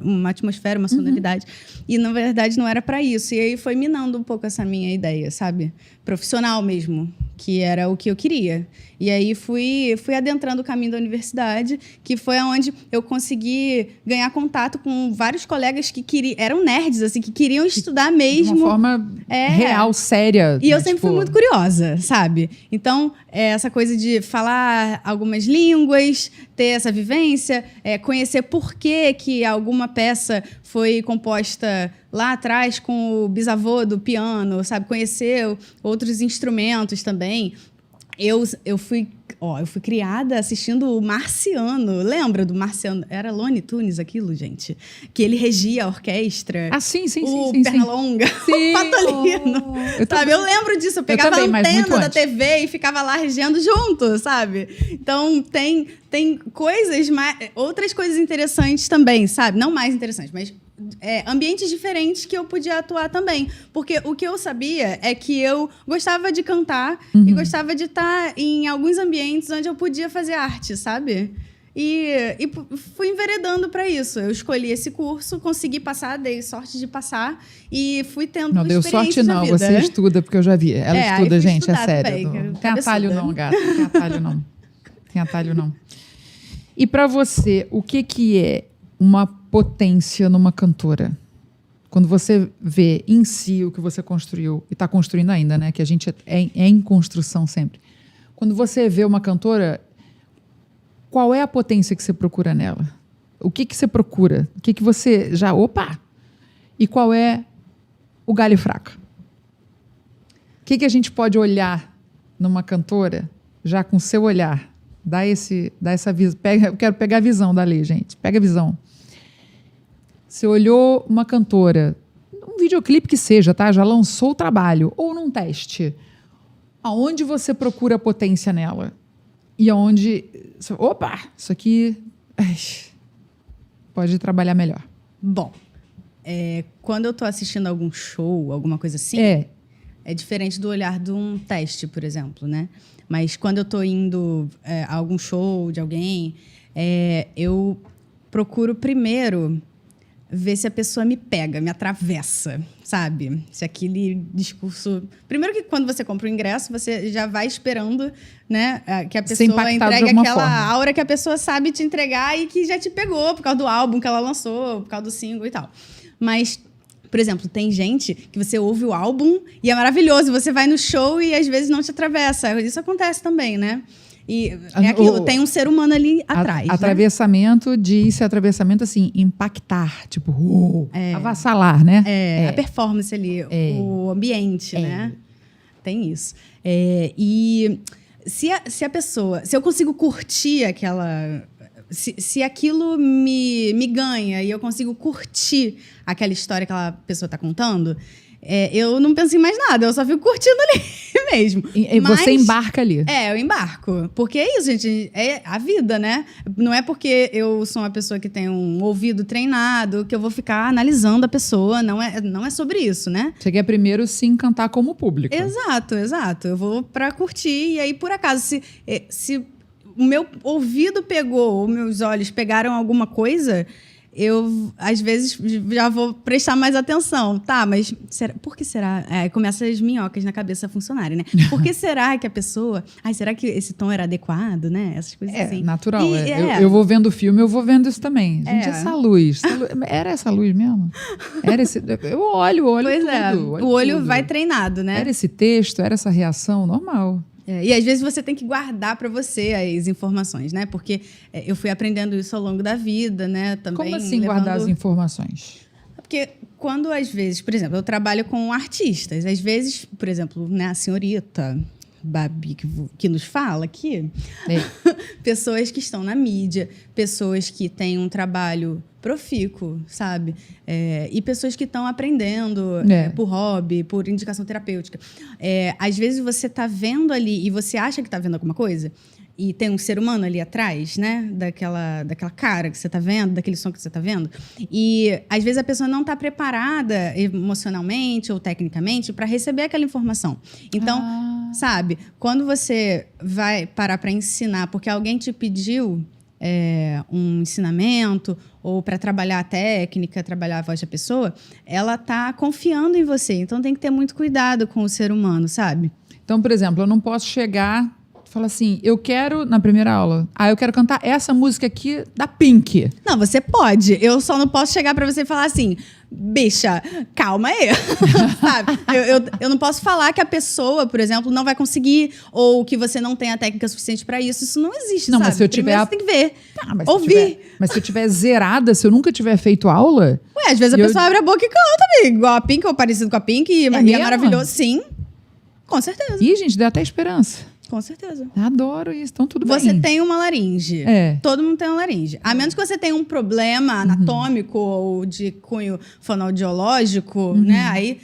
uma sonoridade. E, na verdade, não era para isso. E aí foi minando um pouco essa minha ideia, sabe? Profissional mesmo, que era o que eu queria. E aí fui adentrando o caminho da universidade, que foi onde eu consegui ganhar contato com vários colegas que eram nerds, assim, que queriam estudar mesmo. De uma forma real, séria. E eu sempre fui muito curiosa, sabe? Então, essa coisa de falar algumas línguas, ter essa vivência, conhecer por que alguma peça foi composta lá atrás com o bisavô do piano, sabe? Conhecer outros instrumentos também. Eu fui criada assistindo o Marciano. Lembra do Marciano? Era Looney Tunes aquilo, gente? Que ele regia a orquestra. Sim. O Pernalonga. O Patolino. Eu lembro disso. Eu pegava a antena da TV e ficava lá regendo junto, sabe? Então, tem coisas, outras coisas interessantes também, sabe? Não mais interessantes, mas... ambientes diferentes que eu podia atuar também. Porque o que eu sabia é que eu gostava de cantar e gostava de estar em alguns ambientes onde eu podia fazer arte, sabe? E fui enveredando para isso. Eu escolhi esse curso, consegui passar, dei sorte de passar e fui tendo não deu sorte não, vida, você estuda, porque eu já vi. Ela estuda, gente, é sério. Também, não tem atalho não, gata. Não tem atalho não. Tem atalho não. E para você, o que é uma potência numa cantora? Quando você vê em si o que você construiu, e está construindo ainda, né? Que a gente é em construção sempre. Quando você vê uma cantora, qual é a potência que você procura nela? O que você procura? O que você já... Opa! E qual é o galho fraco? O que a gente pode olhar numa cantora, já com seu olhar? Dá essa visão. Eu quero pegar a visão da Lê, gente. Pega a visão. Você olhou uma cantora, um videoclipe que seja, tá? Já lançou o trabalho, ou num teste. Aonde você procura a potência nela? E aonde... Opa! Isso aqui... pode trabalhar melhor. Bom, quando eu tô assistindo algum show, alguma coisa assim... É diferente do olhar de um teste, por exemplo, né? Mas quando eu tô indo a algum show de alguém, eu procuro primeiro ver se a pessoa me pega, me atravessa, sabe? Se aquele discurso... Primeiro que quando você compra o ingresso, você já vai esperando, né, que a pessoa entregue aquela aura que a pessoa sabe te entregar e que já te pegou por causa do álbum que ela lançou, por causa do single e tal. Mas... Por exemplo, tem gente que você ouve o álbum e é maravilhoso, você vai no show e às vezes não te atravessa. Isso acontece também, né? E é aquilo, tem um ser humano ali atrás. Atravessamento, disse atravessamento assim, impactar, tipo, avassalar, né? A performance ali, o ambiente, né? Tem isso. E se a pessoa, se eu consigo curtir aquela... Se aquilo me ganha e eu consigo curtir aquela história que aquela pessoa está contando, eu não penso em mais nada, eu só fico curtindo ali mesmo. Mas, você embarca ali. Eu embarco. Porque é isso, gente, é a vida, né? Não é porque eu sou uma pessoa que tem um ouvido treinado que eu vou ficar analisando a pessoa, não é sobre isso, né? Você quer primeiro se encantar como público. Exato. Eu vou para curtir e aí, por acaso, se o meu ouvido pegou, os meus olhos pegaram alguma coisa, eu, às vezes, já vou prestar mais atenção. Tá, mas por que será? Começa as minhocas na cabeça a funcionarem, né? Por que será que a pessoa... será que esse tom era adequado, né? Essas coisas assim. Natural. Eu vou vendo o filme, eu vou vendo isso também. Gente, essa luz... Era essa luz mesmo? Eu olho pois tudo. O olho vai treinado, né? Era esse texto, era essa reação, normal. E às vezes você tem que guardar para você as informações, né? Porque eu fui aprendendo isso ao longo da vida, né? Também. Como assim guardar as informações? Porque quando às vezes, por exemplo, eu trabalho com artistas, às vezes, por exemplo, né, a senhorita Babi que nos fala aqui, pessoas que estão na mídia, pessoas que têm um trabalho profícuo, sabe? E pessoas que estão aprendendo por hobby, por indicação terapêutica. Às vezes você está vendo ali e você acha que está vendo alguma coisa e tem um ser humano ali atrás, né? Daquela cara que você está vendo, daquele som que você está vendo. E às vezes a pessoa não está preparada emocionalmente ou tecnicamente para receber aquela informação. Então, sabe? Quando você vai parar para ensinar porque alguém te pediu um ensinamento ou para trabalhar a técnica, trabalhar a voz da pessoa, ela está confiando em você. Então, tem que ter muito cuidado com o ser humano, sabe? Então, por exemplo, eu não posso chegar e falar assim, eu quero, na primeira aula, eu quero cantar essa música aqui da Pink. Não, você pode. Eu só não posso chegar para você e falar assim, bicha, calma aí. Sabe? Eu não posso falar que a pessoa, por exemplo, não vai conseguir ou que você não tem a técnica suficiente para isso. Isso não existe, não, sabe? Mas se eu tiver... Primeiro você tem que ver, mas ouvir. Mas se eu tiver zerada, se eu nunca tiver feito aula... Às vezes a pessoa abre a boca e canta, amigo. Igual a Pink ou parecido com a Pink. E é maravilhoso. Sim, com certeza. Ih, gente, dá até esperança. Com certeza. Adoro isso, então tudo bem. Você tem uma laringe. Todo mundo tem uma laringe. A menos que você tenha um problema anatômico ou de cunho fonoaudiológico, né? Aí,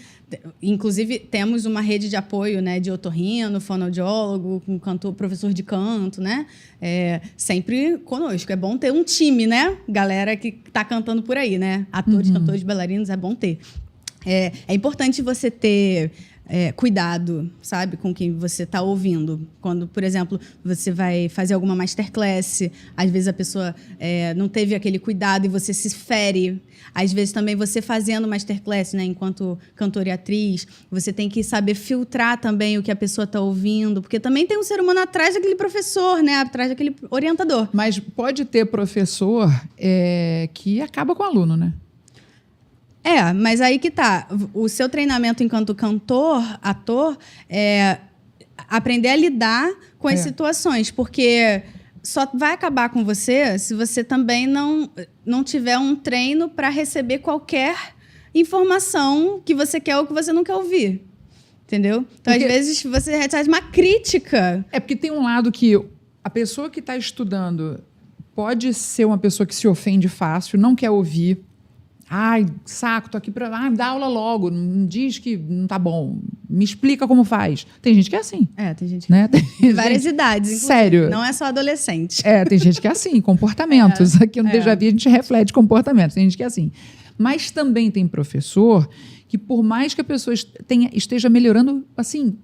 inclusive, temos uma rede de apoio, né? De otorrino, fonoaudiólogo, um cantor, professor de canto, né? Sempre conosco. É bom ter um time, né? Galera que tá cantando por aí, né? Atores, cantores, bailarinos, é bom ter. É importante você ter... cuidado, sabe, com quem você está ouvindo. Quando, por exemplo, você vai fazer alguma masterclass, às vezes a pessoa não teve aquele cuidado e você se fere. Às vezes também você fazendo masterclass, né, enquanto cantora e atriz, você tem que saber filtrar também o que a pessoa está ouvindo, porque também tem um ser humano atrás daquele professor, né, atrás daquele orientador. Mas pode ter professor que acaba com o aluno, né? Mas aí que tá. O seu treinamento enquanto cantor, ator, aprender a lidar com as situações, porque só vai acabar com você se você também não tiver um treino para receber qualquer informação que você quer ou que você não quer ouvir. Entendeu? Então, às vezes, você recebe uma crítica. É porque tem um lado que a pessoa que está estudando pode ser uma pessoa que se ofende fácil, não quer ouvir. Ai, saco, tô aqui para... Ai, dá aula logo, não diz que não tá bom. Me explica como faz. Tem gente que é assim. Tem gente que né? Tem várias idades, inclusive. Sério. Não é só adolescente. Tem gente que é assim, comportamentos. Aqui no Déjà Vu a gente reflete comportamentos. Tem gente que é assim. Mas também tem professor que, por mais que a pessoa esteja melhorando, assim,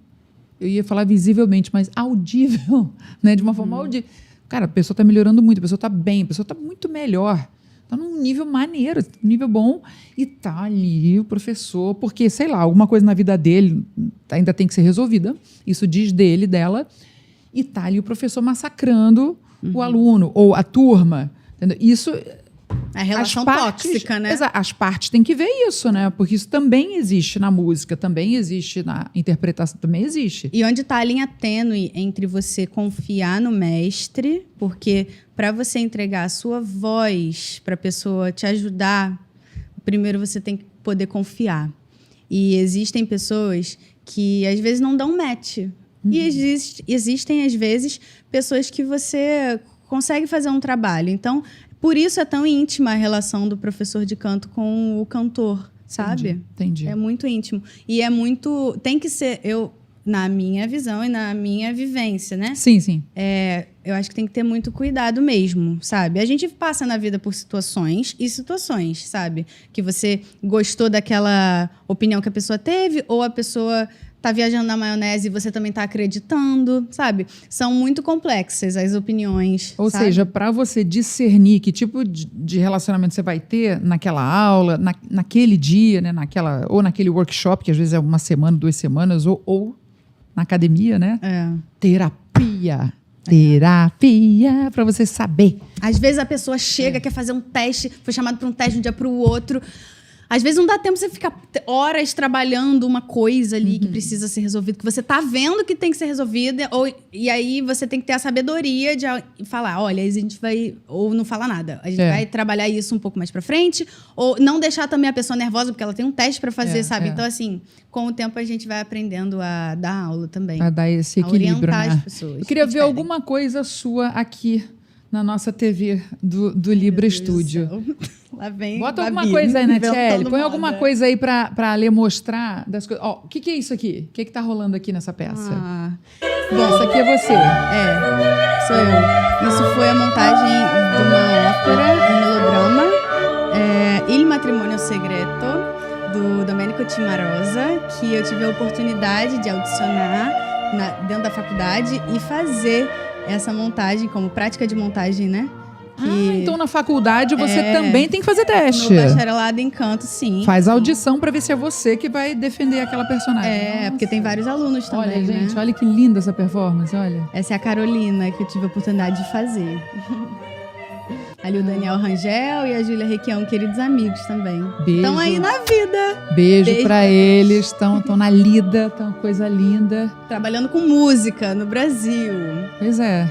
eu ia falar visivelmente, mas audível, né? De uma forma audível. Cara, a pessoa está melhorando muito, a pessoa está bem, a pessoa está muito melhor. Está num nível maneiro, nível bom, e tá ali o professor, porque, sei lá, alguma coisa na vida dele ainda tem que ser resolvida, isso diz dele, dela, e tá ali o professor massacrando o aluno, ou a turma, entendeu? Isso... A relação tóxica, né? As partes têm que ver isso, né? Porque isso também existe na música, também existe na interpretação, também existe. E onde está a linha tênue entre você confiar no mestre, porque para você entregar a sua voz para a pessoa te ajudar, primeiro você tem que poder confiar. E existem pessoas que às vezes não dão match. E existem, às vezes, pessoas que você consegue fazer um trabalho. Então, por isso é tão íntima a relação do professor de canto com o cantor, sabe? Entendi. É muito íntimo. E é muito... Tem que ser... Na minha visão e na minha vivência, né? Sim, sim. Eu acho que tem que ter muito cuidado mesmo, sabe? A gente passa na vida por situações e situações, sabe? Que você gostou daquela opinião que a pessoa teve, ou a pessoa tá viajando na maionese e você também tá acreditando, sabe? São muito complexas as opiniões, Ou sabe? seja, para você discernir que tipo de relacionamento você vai ter naquela aula, naquele dia, né? Ou naquele workshop, que às vezes é uma semana, 2 semanas, ou na academia, né? Terapia, para você saber. Às vezes a pessoa chega, quer fazer um teste, foi chamado para um teste de um dia para o outro. Às vezes não dá tempo você ficar horas trabalhando uma coisa ali que precisa ser resolvida, que você tá vendo que tem que ser resolvida, e aí você tem que ter a sabedoria de falar, olha, a gente vai... Ou não falar nada. A gente vai trabalhar isso um pouco mais pra frente, ou não deixar também a pessoa nervosa, porque ela tem um teste pra fazer, sabe? Então, assim, com o tempo a gente vai aprendendo a dar aula também. A dar esse equilíbrio, orientar né? as pessoas. Eu queria ver alguma coisa sua aqui na nossa TV do Libra Studio. Lá vem Bota Babi, alguma coisa aí, né, Tchelle? Põe moda. alguma coisa aí pra Lê mostrar das coisas. Ó, o que é isso aqui? O que tá rolando aqui nessa peça? Bom, essa aqui é você. Sou eu. Isso foi a montagem de uma ópera, um melodrama, Il Matrimonio Segreto, do Domenico Cimarosa, que eu tive a oportunidade de audicionar dentro da faculdade e fazer essa montagem como prática de montagem, né? Então na faculdade você também tem que fazer teste. No bacharelado em canto, sim. Faz audição pra ver se é você que vai defender aquela personagem. Porque tem vários alunos também, olha, gente, né? olha que linda essa performance, olha. Essa é a Carolina, que eu tive a oportunidade de fazer. Ali o Daniel Rangel e a Júlia Requião, queridos amigos também. Beijo. Estão aí na vida. Beijo pra eles, estão na lida, estão coisa linda. Trabalhando com música no Brasil. Pois é.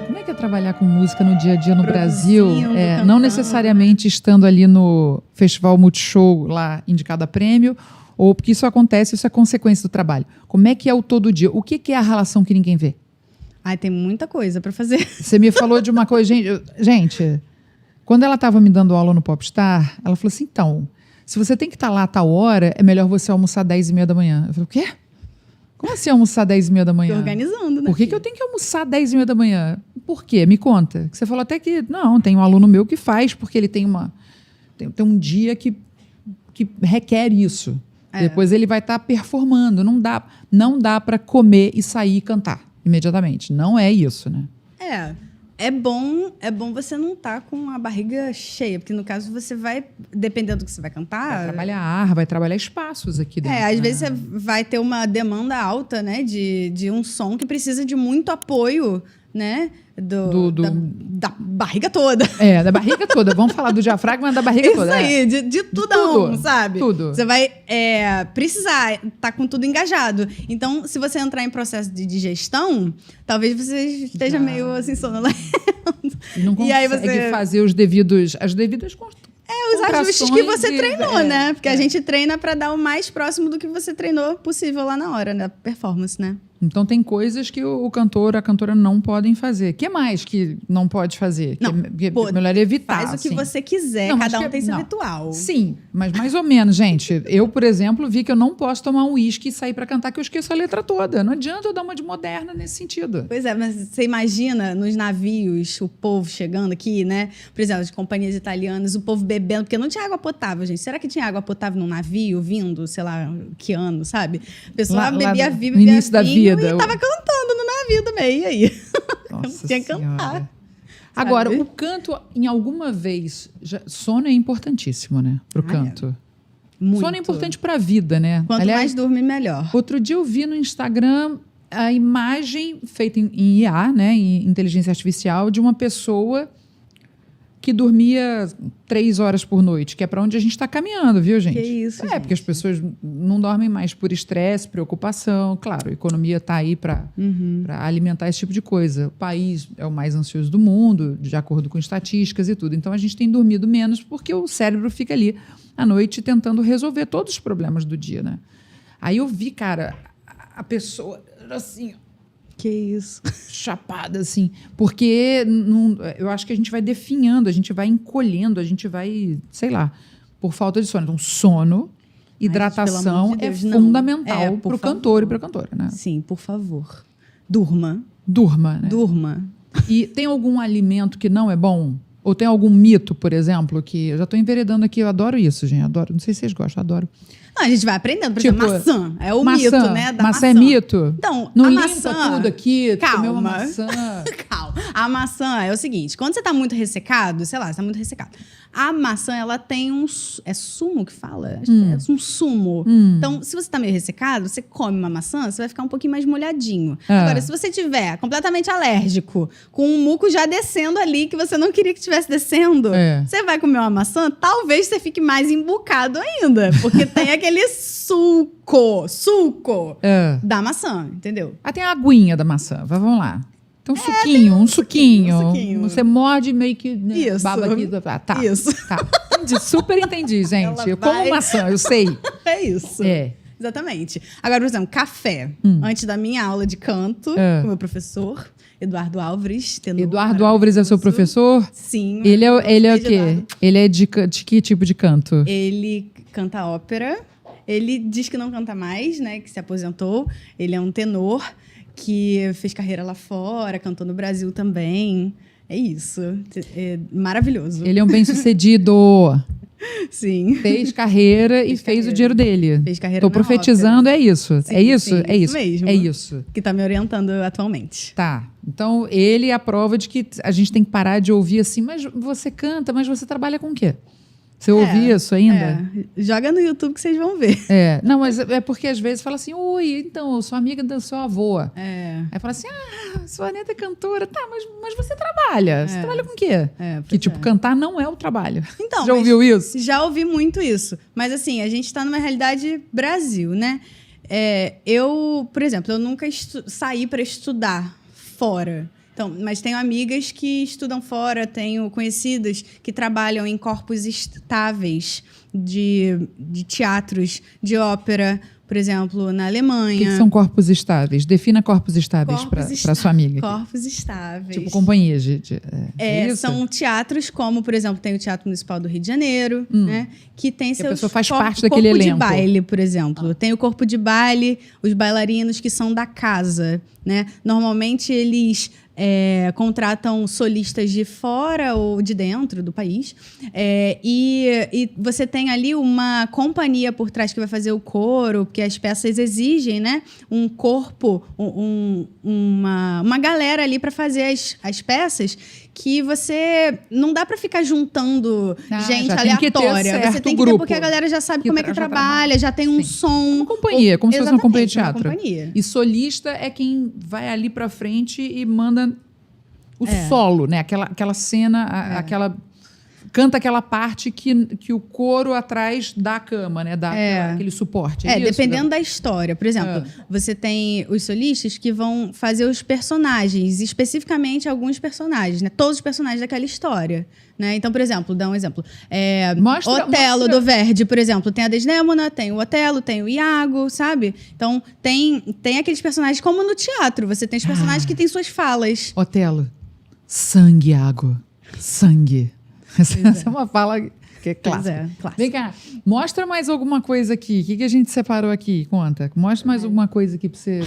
Como é que é trabalhar com música no dia a dia no Brasil? Cantando. Não necessariamente estando ali no Festival Multishow, lá indicado a prêmio, ou porque isso acontece, isso é consequência do trabalho. Como é que é o todo dia? O que é a relação que ninguém vê? Ai, tem muita coisa pra fazer. Você me falou de uma coisa, gente, quando ela estava me dando aula no Popstar, ela falou assim, então, se você tem que estar lá a tal hora, é melhor você almoçar 10h30 da manhã. Eu falei, o quê? Como assim almoçar 10h30 da manhã? Tô organizando, né? Por que eu tenho que almoçar 10h30 da manhã? Por quê? Me conta. Você falou até que, não, tem um aluno meu que faz, porque ele tem um dia que requer isso. Depois ele vai estar performando. Não dá para comer e sair e cantar imediatamente. Não é isso, né? É bom você não estar com a barriga cheia, porque no caso você vai, dependendo do que você vai cantar... Vai trabalhar ar, vai trabalhar espaços aqui dentro. Às vezes você vai ter uma demanda alta, né, de um som que precisa de muito apoio né? Do- Da barriga toda. Da barriga toda. Vamos falar do diafragma da barriga Isso toda. aí, de tudo, tudo, sabe? tudo. Você vai precisar estar com tudo engajado. Então, se você entrar em processo de digestão, talvez você esteja meio assim, sonolento. Não consegue E aí você... fazer as devidas os ajustes que você de- treinou, né? Porque a gente treina pra dar o mais próximo do que você treinou possível lá na hora, né? Performance, né? Então tem coisas que o cantor, a cantora não podem fazer. O que mais que não pode fazer? Não, que é pô, melhor evitar. Faz o que assim. você quiser, Não, mas cada um que- tem seu não. ritual. Sim, mas mais ou menos, gente. Eu, por exemplo, vi que eu não posso tomar um uísque e sair pra cantar, que eu esqueço a letra toda. Não adianta eu dar uma de moderna nesse sentido. Pois é, mas você imagina nos navios o povo chegando aqui, né? Por exemplo, de companhias italianas, o povo bebendo, porque não tinha água potável, gente. Será que tinha água potável num navio vindo, sei lá, que ano, sabe? A pessoa Lá bebia no vinho, bebia início da vinho vida, e tava cantando no navio também. E aí? Nossa Tinha que Senhora. cantar. Agora, sabe? o canto, em alguma vez... sono é importantíssimo, né? Pro Ah, canto. Muito. Sono é importante pra vida, né? Quanto mais dorme, melhor. Outro dia eu vi no Instagram a imagem feita em IA, né, em inteligência artificial, de uma pessoa que dormia 3 horas por noite, que é para onde a gente está caminhando, viu, gente? Que isso, É, gente. porque as pessoas não dormem mais por estresse, preocupação. Claro, a economia está aí para alimentar esse tipo de coisa. O país é o mais ansioso do mundo, de acordo com estatísticas e tudo. Então, a gente tem dormido menos porque o cérebro fica ali à noite tentando resolver todos os problemas do dia, né? Aí eu vi, cara, a pessoa assim, Que isso. chapada, assim, porque eu acho que a gente vai definhando, a gente vai encolhendo, a gente vai, sei lá, por falta de sono. Então, sono, hidratação pelo amor de Deus, é não. fundamental Por para o favor. cantor e para a cantora, né? Sim, por favor. Durma. Durma, né? Durma. E tem algum alimento que não é bom? Ou tem algum mito, por exemplo, que eu já estou enveredando aqui, eu adoro isso, gente, adoro. Não sei se vocês gostam, eu adoro. Não, a gente vai aprendendo. Por Tipo, exemplo, maçã. É o maçã, mito, né? Da maçã é mito? Então, Não a limpa maçã... tudo aqui, Calma. comeu uma maçã. Calma. A maçã é o seguinte, quando você tá muito ressecado, sei lá, você tá muito ressecado. A maçã, ela tem um... É sumo que fala? Acho que é um sumo. Então, se você tá meio ressecado, você come uma maçã, você vai ficar um pouquinho mais molhadinho. Ah. Agora, se você tiver completamente alérgico, com um muco já descendo ali, que você não queria que estivesse descendo, você vai comer uma maçã, talvez você fique mais embucado ainda. Porque tem aquele suco da maçã, entendeu? Ah, tem a aguinha da maçã, vamos lá. Tem um suquinho, um suquinho. suquinho. Você morde meio que né, Isso. baba aqui. Tá. Isso. Tá. Entendi, super entendi, gente. Ela Eu como vai- maçã, eu sei. É isso. É. Exatamente. Agora, por exemplo, café. Antes da minha aula de canto, com o meu professor, Eduardo Álvares. tenor Eduardo Álvares é seu maravilhoso. professor? Sim. Ele é o Beijo, quê? Eduardo. Ele é de que tipo de canto? Ele canta ópera. Ele diz que não canta mais, né? Que se aposentou. Ele é um tenor que fez carreira lá fora, cantou no Brasil também. É isso. É maravilhoso. Ele é um bem-sucedido. Sim. Fez carreira e Fez fez carreira. o dinheiro dele. Fez carreira Tô na profetizando, é isso. Sim, é isso? sim, é isso. mesmo. É isso. Que tá me orientando atualmente. Tá. Então, ele é a prova de que a gente tem que parar de ouvir assim, mas você canta, mas você trabalha com o quê? Você ouve isso ainda? É. Joga no YouTube que vocês vão ver. Não, mas é porque às vezes fala assim, oi, então, eu sou amiga da sua avó. Aí fala assim, sua neta é cantora. Tá, mas você trabalha. Você trabalha com o quê? Que, tipo, cantar não é o trabalho. Então, já mas ouviu isso? Já ouvi muito isso. Mas, assim, a gente está numa realidade Brasil, né? Eu, por exemplo, eu nunca saí para estudar fora. Então, mas tenho amigas que estudam fora, tenho conhecidas que trabalham em corpos estáveis de teatros, de ópera, por exemplo, na O Alemanha. que são corpos estáveis? Defina corpos estáveis para sua amiga. Corpos estáveis. Tipo, companhias é isso? São teatros como, por exemplo, tem o Teatro Municipal do Rio de Janeiro, né? Que tem a seus pessoa faz parte daquele corpo elenco. de baile, por exemplo. Tem o corpo de baile, os bailarinos que são da casa, né? Normalmente eles contratam solistas de fora ou de dentro do país. E você tem ali uma companhia por trás que vai fazer o coro, porque as peças exigem, né? Um corpo, uma galera ali para fazer as peças que você não dá para ficar juntando gente já tem que ter aleatória. Você certo tem que ter, grupo porque a galera já sabe que como é que já trabalha, já tem um Sim. som. Uma companhia, como se fosse uma companhia de Exatamente, teatro. uma companhia. E solista é quem vai ali pra frente e manda o solo, né? Aquela cena, canta aquela parte que o coro atrás da cama, né? Dá aquele suporte. É isso, dependendo da história. Por exemplo, você tem os solistas que vão fazer os personagens, especificamente alguns personagens, né? Todos os personagens daquela história. Né? Então, por exemplo, dá um exemplo. Otelo do Verdi, por exemplo, tem a Desdémona, tem o Otelo, tem o Iago, sabe? Então, tem aqueles personagens, como no teatro, você tem os personagens que têm suas falas. Otelo, sangue, água, sangue. Essa é uma fala que é clássica. Vem cá, mostra mais alguma coisa aqui. O que a gente separou aqui? Conta. Mostra mais alguma coisa aqui pra você.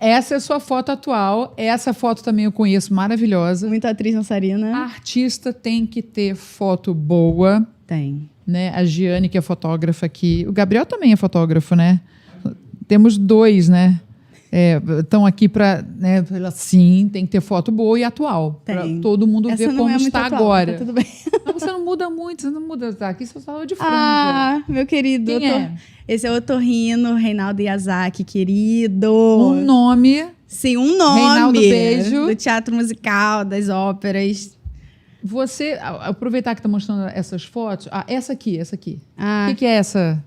Essa é a sua foto atual. Essa foto também eu conheço, maravilhosa. Muita atriz dançarina. A artista tem que ter foto boa. Tem. Né? A Giane, que é fotógrafa aqui. O Gabriel também é fotógrafo, né? Temos 2, né? Estão aqui para, né, sim, tem que ter foto boa e atual. Para todo mundo ver como está atual, agora. Tá tudo bem. Não, você não muda muito, você não muda. Tá aqui você só de franja. Ah, meu querido. Quem é? Esse é o otorrino Reinaldo Yazaki, querido. Um nome. Sim, um nome. Reinaldo, beijo. Do teatro musical, das óperas. Você, aproveitar que está mostrando essas fotos. Essa aqui. O que é essa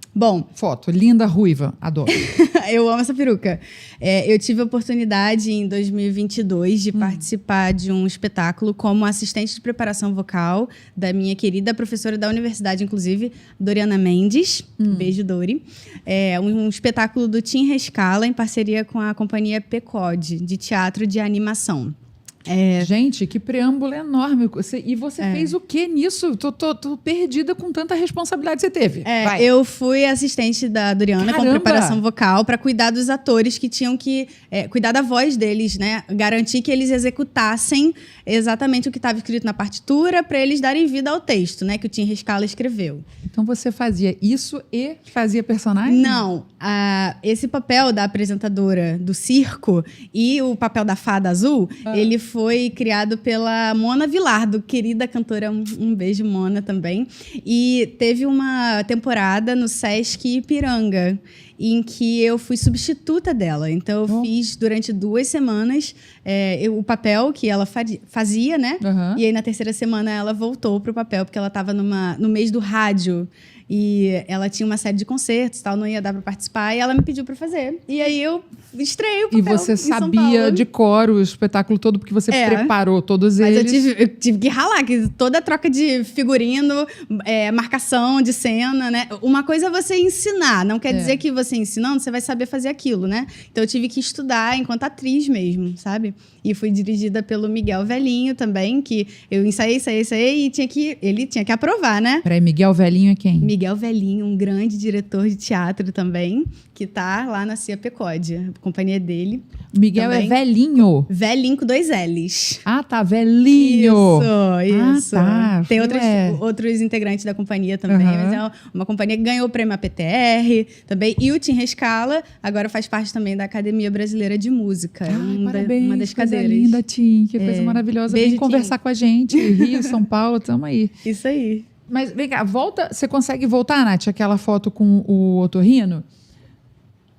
foto? Linda, ruiva. Adoro. Eu amo essa peruca. Eu tive a oportunidade, em 2022, de participar de um espetáculo como assistente de preparação vocal da minha querida professora da universidade, inclusive, Doriana Mendes. Beijo, Dori. Um espetáculo do Tim Rescala, em parceria com a companhia Pecode, de teatro de animação. Gente, que preâmbulo enorme. E você fez o que nisso? Tô perdida com tanta responsabilidade que você teve. Eu fui assistente da Doriana com preparação vocal para cuidar dos atores que tinham que cuidar da voz deles, né? Garantir que eles executassem exatamente o que estava escrito na partitura para eles darem vida ao texto, né? Que o Tim Rescala escreveu. Então você fazia isso e fazia personagem? Não. Esse papel da apresentadora do circo e o papel da fada azul, ele foi criado pela Mona Vilardo, querida cantora. Um beijo, Mona, também. E teve uma temporada no Sesc Ipiranga, em que eu fui substituta dela. Então, eu fiz durante 2 semanas o papel que ela fazia, né? E aí, na 3ª semana, ela voltou pro papel, porque ela estava no mês do rádio. E ela tinha uma série de concertos e tal, não ia dar para participar, e ela me pediu para fazer. E aí eu estrei o papel. E você sabia de cor o espetáculo todo, porque você preparou todos eles. Mas eu tive que ralar, que toda a troca de figurino, marcação de cena, né? Uma coisa é você ensinar, não quer dizer que você ensinando, você vai saber fazer aquilo, né? Então eu tive que estudar enquanto atriz mesmo, sabe? E fui dirigida pelo Miguel Velhinho também, que eu ensaiei e ele tinha que aprovar, né? Peraí, Miguel Velhinho é quem? Miguel Velhinho, um grande diretor de teatro também, que tá lá na CIA Pecode, a companhia dele. Miguel também. É velhinho? Velhinho com 2 L's. Ah, tá, velhinho. Isso. Tá. Tem outros integrantes da companhia também, mas é uma companhia que ganhou o prêmio APTR também. E o Tim Rescala agora faz parte também da Academia Brasileira de Música. Parabéns, uma das cadeiras. Linda, Tim. Que coisa maravilhosa. Beijo, vem conversar com a gente. Rio, São Paulo, tamo aí. Isso aí. Mas vem cá, você consegue voltar, Nath, aquela foto com o otorrino?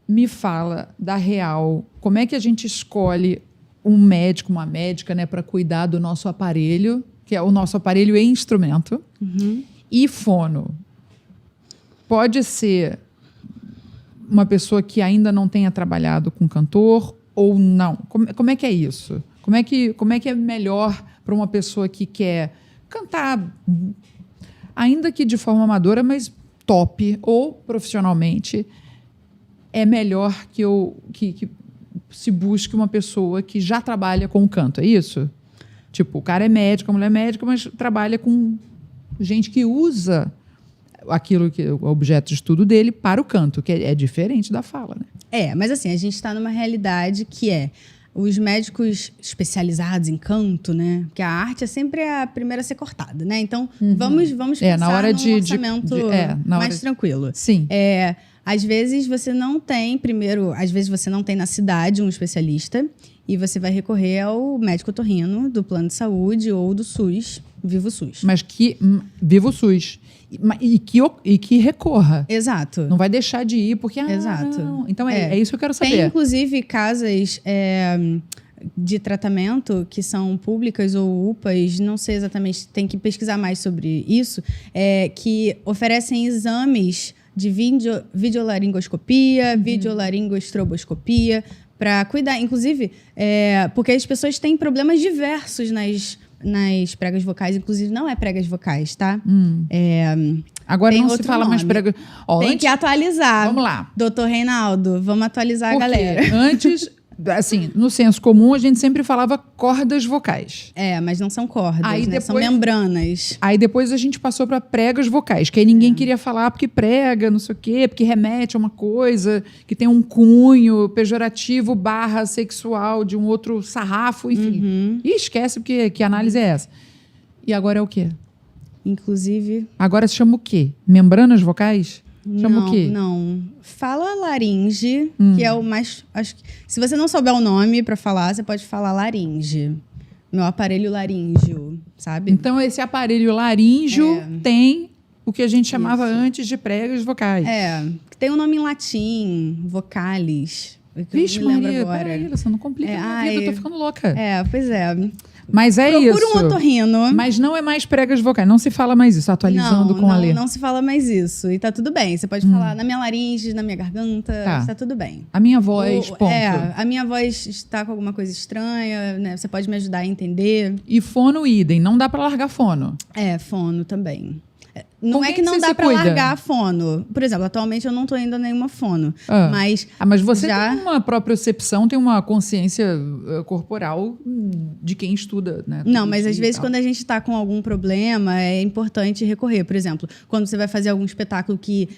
Me fala da real, como é que a gente escolhe um médico, uma médica, né, para cuidar do nosso aparelho, que é o nosso aparelho e instrumento, e fono. Pode ser uma pessoa que ainda não tenha trabalhado com cantor ou não? Como é que é isso? Como é que é melhor para uma pessoa que quer cantar, ainda que de forma amadora, mas top, ou profissionalmente, é melhor que se busque uma pessoa que já trabalha com o canto, é isso? Tipo, o cara é médico, a mulher é médica, mas trabalha com gente que usa aquilo que o objeto de estudo dele para o canto, que é diferente da fala, né? Mas assim, a gente está numa realidade que os médicos especializados em canto, né? Porque a arte é sempre a primeira a ser cortada, né? Então, vamos pensar na hora num orçamento mais tranquilo. Sim. Às vezes você não tem, às vezes você não tem na cidade um especialista e você vai recorrer ao médico otorrino do plano de saúde ou do SUS, Vivo SUS. Mas Vivo SUS. E que recorra. Exato. Não vai deixar de ir, porque... Exato. Não. Então, é isso que eu quero saber. Tem, inclusive, casas de tratamento, que são públicas ou UPAs, não sei exatamente, tem que pesquisar mais sobre isso, que oferecem exames de videolaringoscopia, videolaringoestroboscopia, para cuidar, inclusive, porque as pessoas têm problemas diversos nas pregas vocais, inclusive não é pregas vocais, tá? Agora tem não se outro fala mais nome. pregas. Ó, Tem que atualizar. Vamos lá. Doutor Reinaldo, vamos atualizar a Por quê? galera. Antes, assim, no senso comum, a gente sempre falava cordas vocais. Mas não são cordas, Aí né? São depois- membranas. Aí depois a gente passou para pregas vocais, que aí ninguém queria falar porque prega, não sei o quê, porque remete a uma coisa que tem um cunho pejorativo / sexual de um outro sarrafo, enfim. E esquece porque que análise é essa. E agora é o quê? Inclusive... Agora se chama o quê? Membranas vocais? Chama o quê? Não. Fala laringe, que é o mais... Acho que, se você não souber o nome para falar, você pode falar laringe. Meu aparelho laríngeo, sabe? Então esse aparelho laríngeo tem o que a gente chamava Isso. antes de pregas vocais. Tem um nome em latim, vocalis. Que eu Vixe, não me lembro Maria, agora. peraí, você não complica a minha vida, eu tô ficando louca. Pois é. Mas é Procura isso. um otorrino. Mas não é mais pregas vocais, não se fala mais isso, atualizando com a Lê. Não se fala mais isso. E tá tudo bem. Você pode falar na minha laringe, na minha garganta, tá tudo bem. A minha voz, ponto. A minha voz está com alguma coisa estranha, né? Você pode me ajudar a entender. E fono, idem, não dá pra largar fono. Fono também. Não Com é quem que não você dá se pra cuida? largar fono. Por exemplo, atualmente eu não tô indo a nenhuma fono. Mas Mas você já... tem uma propriocepção, tem uma consciência corporal de quem estuda, né? Não, todo mas dia às e vezes tal. quando a gente está com algum problema, é importante recorrer. Por exemplo, quando você vai fazer algum espetáculo que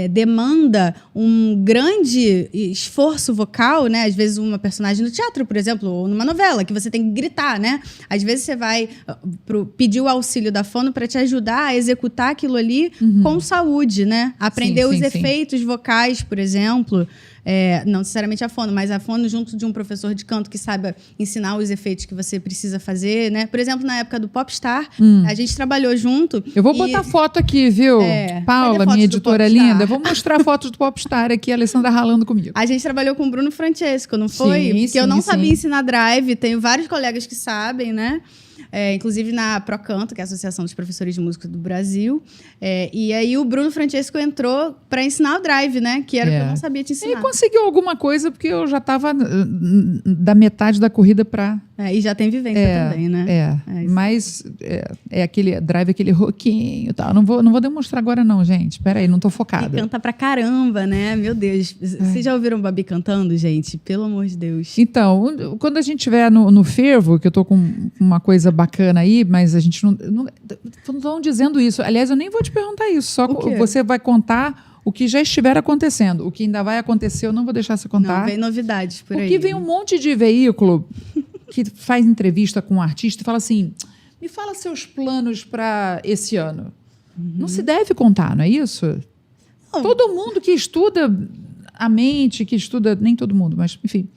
demanda um grande esforço vocal, né? Às vezes uma personagem no teatro, por exemplo, ou numa novela, que você tem que gritar, né? Às vezes você vai pedir o auxílio da fono para te ajudar a executar aquilo ali com saúde, né? Aprender Sim, os sim, sim. efeitos vocais, por exemplo. Não necessariamente a fono, mas a fono junto de um professor de canto que saiba ensinar os efeitos que você precisa fazer, né? Por exemplo, na época do Popstar, a gente trabalhou junto. Eu vou botar foto aqui, viu? Paula, cadê fotos minha do editora Popstar? linda. Eu vou mostrar fotos do Popstar aqui, a Alessandra ralando comigo. A gente trabalhou com o Bruno Francesco, não foi? Sim, Porque eu não sim. sabia ensinar drive, tenho vários colegas que sabem, né? Inclusive na Procanto, que é a Associação dos Professores de Música do Brasil. E aí o Bruno Francesco entrou para ensinar o drive, né? Que era o que eu não sabia te E ensinar. conseguiu alguma coisa, porque eu já estava da metade da corrida para... E já tem vivência também, né? Isso. Mas aquele drive, aquele roquinho e tal. Não vou demonstrar agora não, gente. Peraí, não tô E focada. canta pra caramba, né? Meu Deus. Vocês já ouviram o Babi cantando, gente? Pelo amor de Deus. Então, quando a gente estiver no fervo, que eu tô com uma coisa bacana aí, mas a gente não estão dizendo isso. Aliás, eu nem vou te perguntar isso. Só O quê? você vai contar o que já estiver acontecendo. O que ainda vai acontecer, eu não vou deixar você contar. Não, vem novidades por aí. Porque vem um monte de veículo que faz entrevista com um artista e fala assim, me fala seus planos para esse ano. Não se deve contar, não é isso? Não. Todo mundo que estuda a mente, que estuda, nem todo mundo, mas enfim,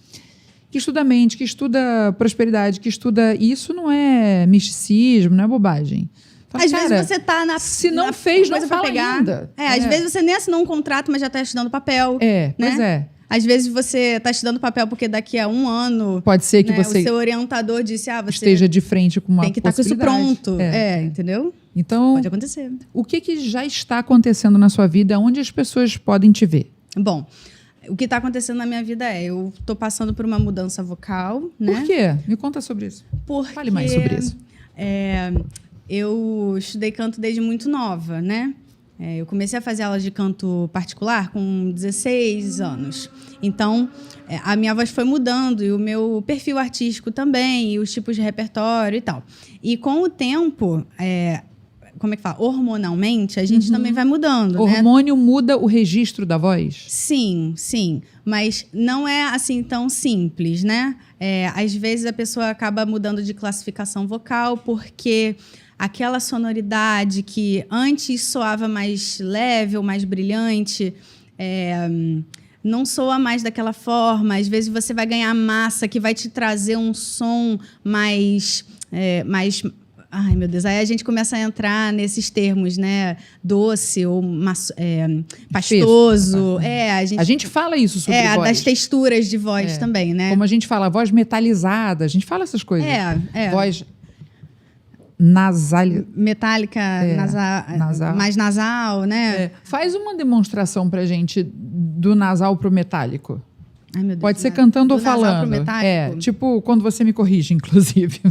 que estuda a mente, que estuda prosperidade, que estuda... Isso não é misticismo, não é bobagem. Fala, Às cara, vezes você tá se não fez, não coisa pra fala pegar. ainda. Às vezes você nem assinou um contrato, mas já tá estudando papel. Pois né? é. Às vezes você está estudando papel porque daqui a um ano... Pode ser que né, você o seu orientador disse, você esteja de frente com uma tem que estar com isso possibilidade. pronto. Entendeu? Então, Pode acontecer. o que já está acontecendo na sua vida? Onde as pessoas podem te ver? Bom, o que está acontecendo na minha vida eu estou passando por uma mudança vocal, né? Por quê? Me conta sobre isso. Porque Fale mais sobre isso. Eu estudei canto desde muito nova, né? Eu comecei a fazer aulas de canto particular com 16 anos. Então, a minha voz foi mudando e o meu perfil artístico também, e os tipos de repertório e tal. E com o tempo, como é que fala? Hormonalmente, a gente também vai mudando, O né? hormônio muda o registro da voz? Sim, sim. Mas não é assim tão simples, né? Às vezes a pessoa acaba mudando de classificação vocal porque aquela sonoridade que antes soava mais leve ou mais brilhante não soa mais daquela forma. Às vezes você vai ganhar massa que vai te trazer um som mais Ai, meu Deus. Aí a gente começa a entrar nesses termos, né? Doce ou pastoso. A gente fala isso sobre voz. Das texturas de voz também, né? Como a gente fala, voz metalizada, a gente fala essas coisas. Voz metálica, nasal. Mais nasal, né? Faz uma demonstração pra gente do nasal pro metálico. Ai, meu Deus, pode ser cantando ou nasal falando. pro metálico? Tipo quando você me corrige, inclusive.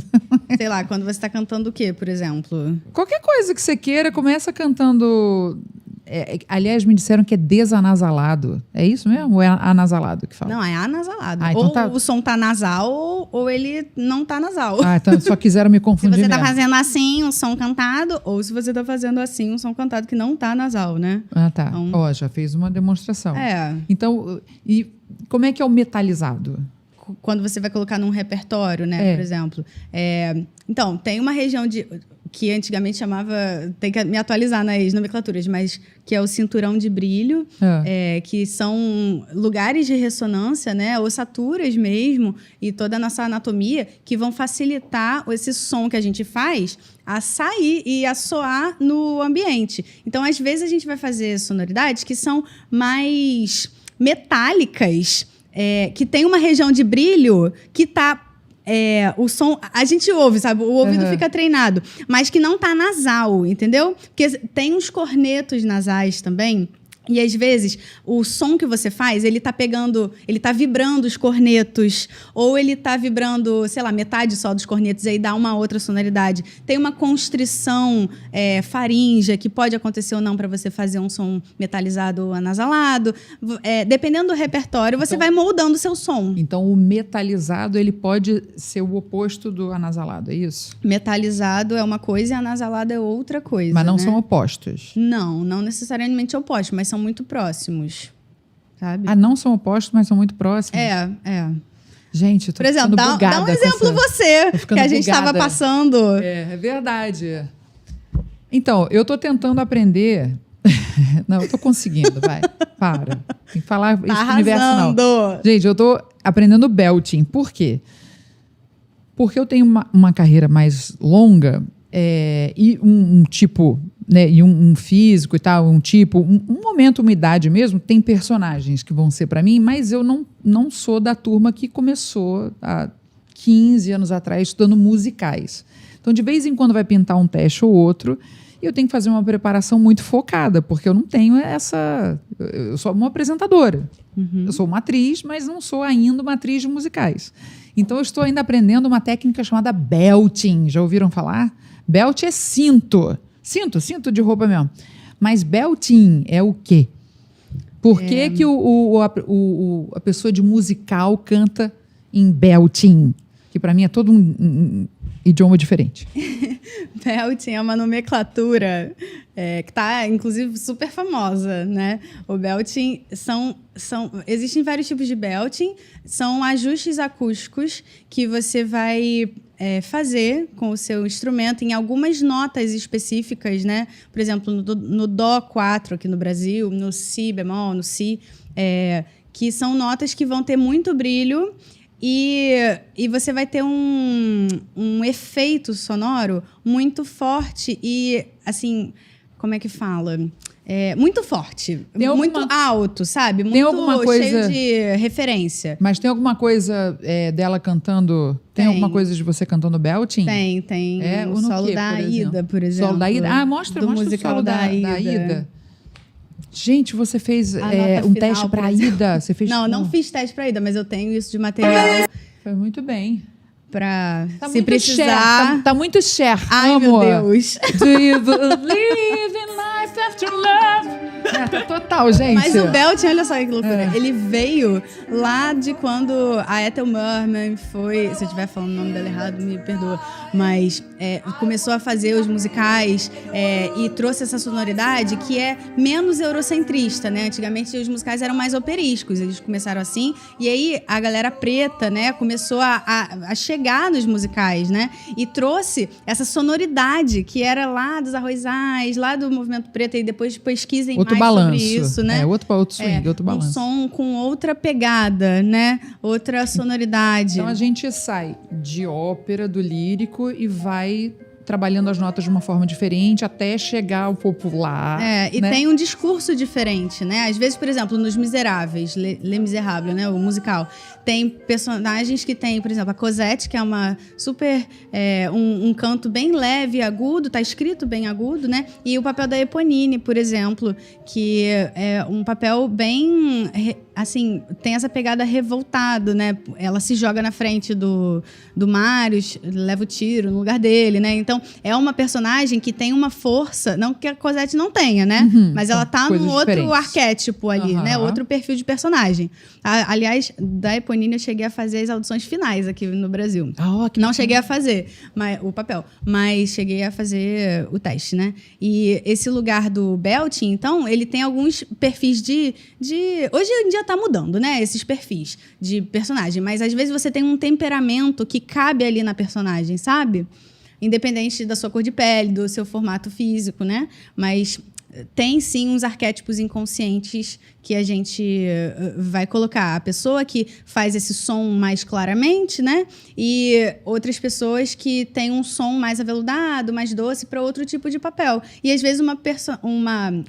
Sei lá, quando você está cantando o quê, por exemplo? Qualquer coisa que você queira, começa cantando. Aliás, me disseram que é desanasalado. É isso mesmo? Ou é anasalado que fala? Não, é anasalado. Então ou o som tá nasal, ou ele não tá nasal. Então só quiseram me confundir se você mesmo. tá fazendo assim, um som cantado, ou se você tá fazendo assim, um som cantado que não tá nasal, né? Tá. Então, já fez uma demonstração. É. Então, e como é que é o metalizado? Quando você vai colocar num repertório, né, por exemplo. Então, tem uma região que antigamente chamava... Tem que me atualizar nas nomenclaturas, mas que é o cinturão de brilho, que são lugares de ressonância, né, ossaturas mesmo, e toda a nossa anatomia, que vão facilitar esse som que a gente faz a sair e a soar no ambiente. Então, às vezes, a gente vai fazer sonoridades que são mais metálicas, que tem uma região de brilho que tá... o som, a gente ouve, sabe? O ouvido fica treinado, mas que não tá nasal, entendeu? Porque tem uns cornetos nasais também. E às vezes o som que você faz, ele tá vibrando os cornetos, ou ele tá vibrando, sei lá, metade só dos cornetos, e aí dá uma outra sonoridade. Tem uma constrição faríngea que pode acontecer ou não para você fazer um som metalizado ou anasalado. Dependendo do repertório, você vai moldando o seu som. Então o metalizado ele pode ser o oposto do anasalado, é isso? Metalizado é uma coisa e anasalado é outra coisa. Mas não né? são opostos? Não necessariamente opostos, mas são muito próximos, sabe? Não são opostos, mas são muito próximos? Gente, eu tô por exemplo, dá um exemplo você, que a gente estava passando. É verdade. Então, eu tô tentando aprender... Não, eu tô conseguindo, vai. Para. Tem que falar isso no universo, não. Gente, eu tô aprendendo belting. Por quê? Porque eu tenho uma carreira mais longa e um tipo... Né, e um físico e tal, um tipo, um momento, uma idade mesmo, tem personagens que vão ser para mim, mas eu não sou da turma que começou há 15 anos atrás estudando musicais. Então, de vez em quando vai pintar um teste ou outro, e eu tenho que fazer uma preparação muito focada, porque eu não tenho essa... Eu sou uma apresentadora. Eu sou uma atriz, mas não sou ainda uma atriz de musicais. Então, eu estou ainda aprendendo uma técnica chamada belting. Já ouviram falar? Belt é cinto. Cinto de roupa mesmo. Mas belting é o quê? Por que que a pessoa de musical canta em belting? Que para mim é todo um idioma diferente. Belting é uma nomenclatura que está, inclusive, super famosa, né? O belting existem vários tipos de belting. São ajustes acústicos que você vai fazer com o seu instrumento em algumas notas específicas, né? Por exemplo, no Dó 4 aqui no Brasil, no Si bemol, no Si, que são notas que vão ter muito brilho e você vai ter um efeito sonoro muito forte e, assim, como é que fala? Muito forte, muito alto, sabe? Muito cheio de referência. Mas tem alguma coisa dela cantando... Tem alguma coisa de você cantando belting? Tem. O solo da Aida, por exemplo. Solo da Aida? Mostra o solo da Aida. Gente, você fez um teste para Aida? Você fez não fiz teste para Aida, mas eu tenho isso de material. Foi muito bem. Se precisar... Tá muito share, Ai, amor. Meu Deus. Do you believe in life after love? Tá total, gente. Mas o belting, olha só que loucura. Ele veio lá de quando a Ethel Merman foi... Se eu estiver falando o nome dela errado, me perdoa. Mas começou a fazer os musicais e trouxe essa sonoridade que é menos eurocentrista, né? Antigamente os musicais eram mais operísticos. Eles começaram assim. E aí a galera preta, né, começou a chegar nos musicais, né? E trouxe essa sonoridade que era lá dos arrozais, lá do movimento preto. E depois pesquisem mais sobre isso, né? Outro swing, outro balanço. Um som com outra pegada, né? Outra sonoridade. Então a gente sai de ópera, do lírico e vai trabalhando as notas de uma forma diferente até chegar ao popular. E né? tem um discurso diferente, né? Às vezes, por exemplo, nos Miseráveis, Les Miserables, né? O musical, tem personagens que tem, por exemplo, a Cosette, que é uma super... um canto bem leve e agudo, tá escrito bem agudo, né? E o papel da Eponine, por exemplo, que é um papel bem... assim, tem essa pegada revoltado, né? Ela se joga na frente do Marius, leva o tiro no lugar dele, né? Então, é uma personagem que tem uma força, não que a Cosette não tenha, né? Mas ela tá num outro arquétipo ali, né? Outro perfil de personagem. Aliás, da Eponine eu cheguei a fazer as audições finais aqui no Brasil. Não cheguei a fazer o papel, mas cheguei a fazer o teste, né? E esse lugar do Belting, então, ele tem alguns perfis de... Hoje em dia tá mudando, né? Esses perfis de personagem. Mas, às vezes, você tem um temperamento que cabe ali na personagem, sabe? Independente da sua cor de pele, do seu formato físico, né? Mas tem, sim, uns arquétipos inconscientes que a gente vai colocar. A pessoa que faz esse som mais claramente, né? E outras pessoas que têm um som mais aveludado, mais doce para outro tipo de papel. E, às vezes, uma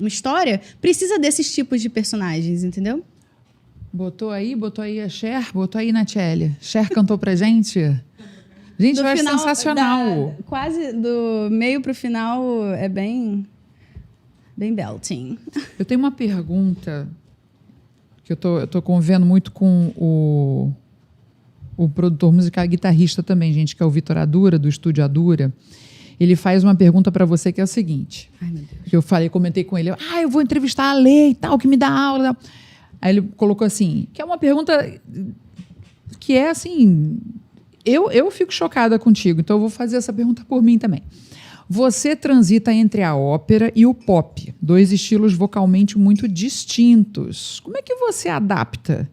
história precisa desses tipos de personagens, entendeu? Botou aí a Cher, botou aí na Tchelle. Cher cantou pra gente? Gente, eu acho sensacional. Quase do meio pro final é bem belting. Eu tenho uma pergunta que eu tô convivendo muito com o produtor musical e guitarrista também, gente, que é o Vitor Adura, do Estúdio Adura. Ele faz uma pergunta para você que é o seguinte. Ai, meu Deus. Que eu comentei com ele. Eu vou entrevistar a Lê e tal, que me dá aula. Aí ele colocou assim, que é uma pergunta que é assim... Eu fico chocada contigo, então eu vou fazer essa pergunta por mim também. Você transita entre a ópera e o pop, dois estilos vocalmente muito distintos. Como é que você adapta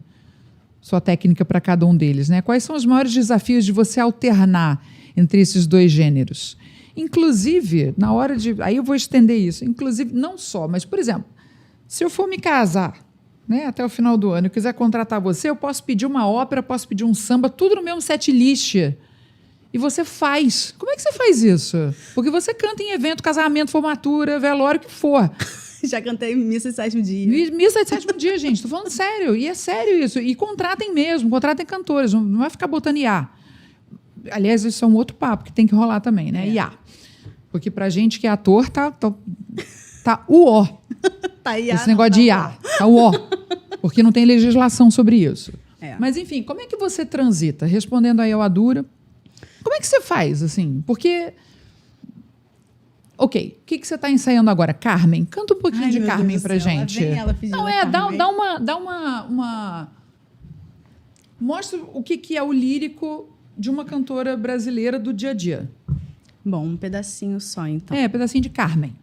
sua técnica para cada um deles, né? Quais são os maiores desafios de você alternar entre esses dois gêneros? Inclusive, na hora de... Aí eu vou estender isso. Inclusive, não só, mas, por exemplo, se eu for me casar, né, até o final do ano, eu quiser contratar você, eu posso pedir uma ópera, posso pedir um samba, tudo no mesmo set list. E você faz. Como é que você faz isso? Porque você canta em evento, casamento, formatura, velório, o que for. Já cantei missa de sétimo dia. Missa de sétimo dia, gente. Tô falando sério. E é sério isso. E contratem mesmo, contratem cantores. Não vai ficar botando IA. Aliás, isso é um outro papo que tem que rolar também, né? IA. Porque pra gente que é ator, tá uó. Tá IA, esse negócio de IA. Tá uó. Porque não tem legislação sobre isso. Mas, enfim, como é que você transita? Respondendo aí ao Adura, como é que você faz, assim? Porque... Ok, o que você está ensaiando agora? Carmen? Canta um pouquinho de Carmen pra gente. Ela dá uma... Mostra o que é o lírico de uma cantora brasileira do dia a dia. Bom, um pedacinho só, então. Um pedacinho de Carmen.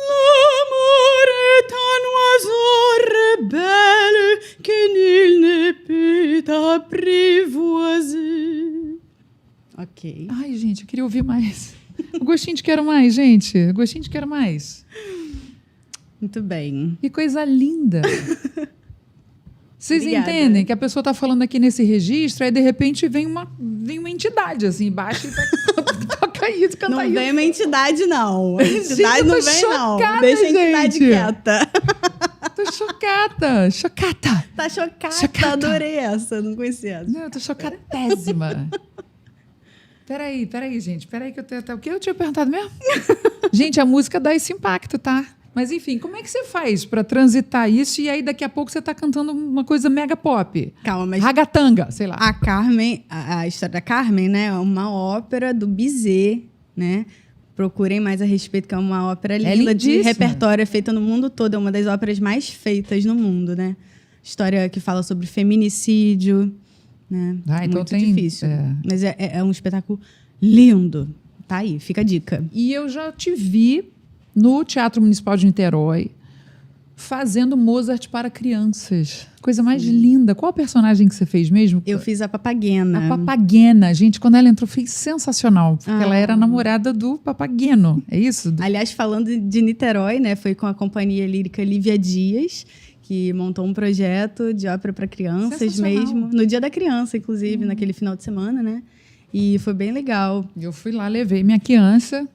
L'amour est un oiseau rebelle que nul ne peut apprivoiser. Ok. Ai, gente, eu queria ouvir mais. O gostinho de quero mais, gente. O gostinho de quero mais. Muito bem. Que coisa linda. Vocês Obrigada. entendem que a pessoa está falando aqui nesse registro, aí de repente vem uma entidade assim embaixo e toca isso, canta não isso. Não vem uma entidade, não. A entidade gente, não vem, chocada, não. Deixa a entidade quieta. Tô chocada. Chocada. Tá chocada? Adorei essa, não conhecia essa. Não, eu tô chocadésima. Peraí, gente. Peraí que eu tenho até... O que eu tinha perguntado mesmo? Gente, a música dá esse impacto, tá? Mas, enfim, como é que você faz para transitar isso e aí daqui a pouco você tá cantando uma coisa mega pop? Calma, mas... Ragatanga, sei lá. A Carmen, a história da Carmen, né? É uma ópera do Bizet, né? Procurem mais a respeito, que é uma ópera linda de repertório, feita no mundo todo. É uma das óperas mais feitas no mundo, né? História que fala sobre feminicídio, né? Então muito difícil. Mas é um espetáculo lindo. Tá aí, fica a dica. E eu já te vi no Teatro Municipal de Niterói fazendo Mozart para crianças. Coisa mais linda. Qual personagem que você fez mesmo? Eu fiz a Papagena. A Papagena. Gente, quando ela entrou, foi sensacional. Porque ela era namorada do Papageno. É isso? Aliás, falando de Niterói, né? Foi com a companhia lírica Lívia Dias, que montou um projeto de ópera para crianças mesmo. No Dia da Criança, inclusive, naquele final de semana, né? E foi bem legal. Eu fui lá, levei minha criança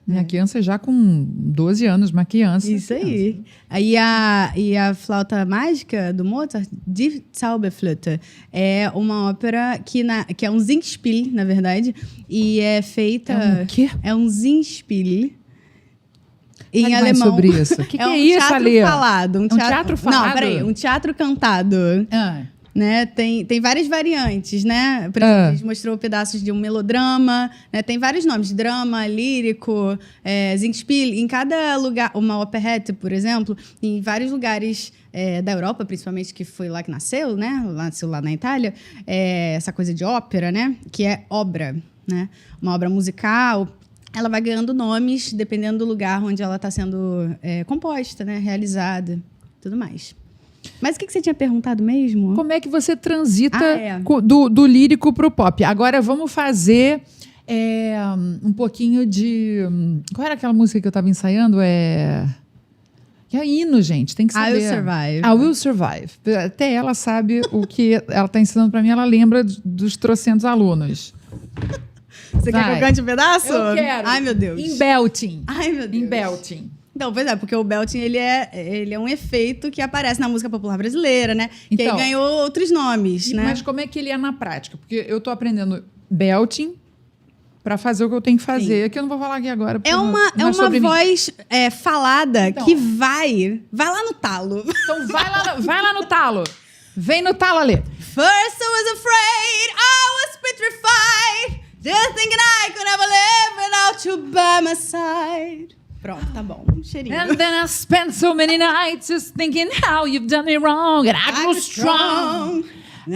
já com 12 anos, uma criança. Isso aí. E a Flauta Mágica do Mozart, Die Zauberflöte, é uma ópera que é um Singspiel, na verdade, e é feita... É um quê? É um Singspiel. Em Fale alemão. mais sobre isso. O que é isso, Ale? Um teatro falado? Não, peraí. Um teatro cantado. Né? Tem várias variantes, né? Por exemplo, a gente mostrou pedaços de um melodrama, né? Tem vários nomes, drama, lírico, Singspiel. Em cada lugar, uma operette, por exemplo, em vários lugares da Europa, principalmente, que foi lá que nasceu, né? Nasceu lá na Itália, essa coisa de ópera, né? Que é obra, né? Uma obra musical. Ela vai ganhando nomes dependendo do lugar onde ela está sendo composta, né? Realizada, tudo mais. Mas o que você tinha perguntado mesmo? Como é que você transita do lírico para o pop? Agora vamos fazer um pouquinho de... Qual era aquela música que eu estava ensaiando? É hino, gente. Tem que saber. I Will Survive. I Will Survive. Até ela sabe o que ela está ensinando para mim. Ela lembra dos trocentos alunos. Você quer que eu cante um pedaço? Eu quero. Ai, meu Deus. Em belting. Ai, meu Deus. Em belting. Então, pois é, porque o belting, ele é um efeito que aparece na música popular brasileira, né? Que aí ganhou outros nomes, né? Mas como é que ele é na prática? Porque eu tô aprendendo belting para fazer o que eu tenho que fazer, que eu não vou falar aqui agora. É uma voz falada que vai lá no talo. Então vai lá no talo. Vem no talo, ali. First I was afraid, I was petrified, just thinking I could never live without you by my side. Pronto, tá bom. Um cheirinho. And then I spent so many nights just thinking how you've done me wrong, and I grew strong. I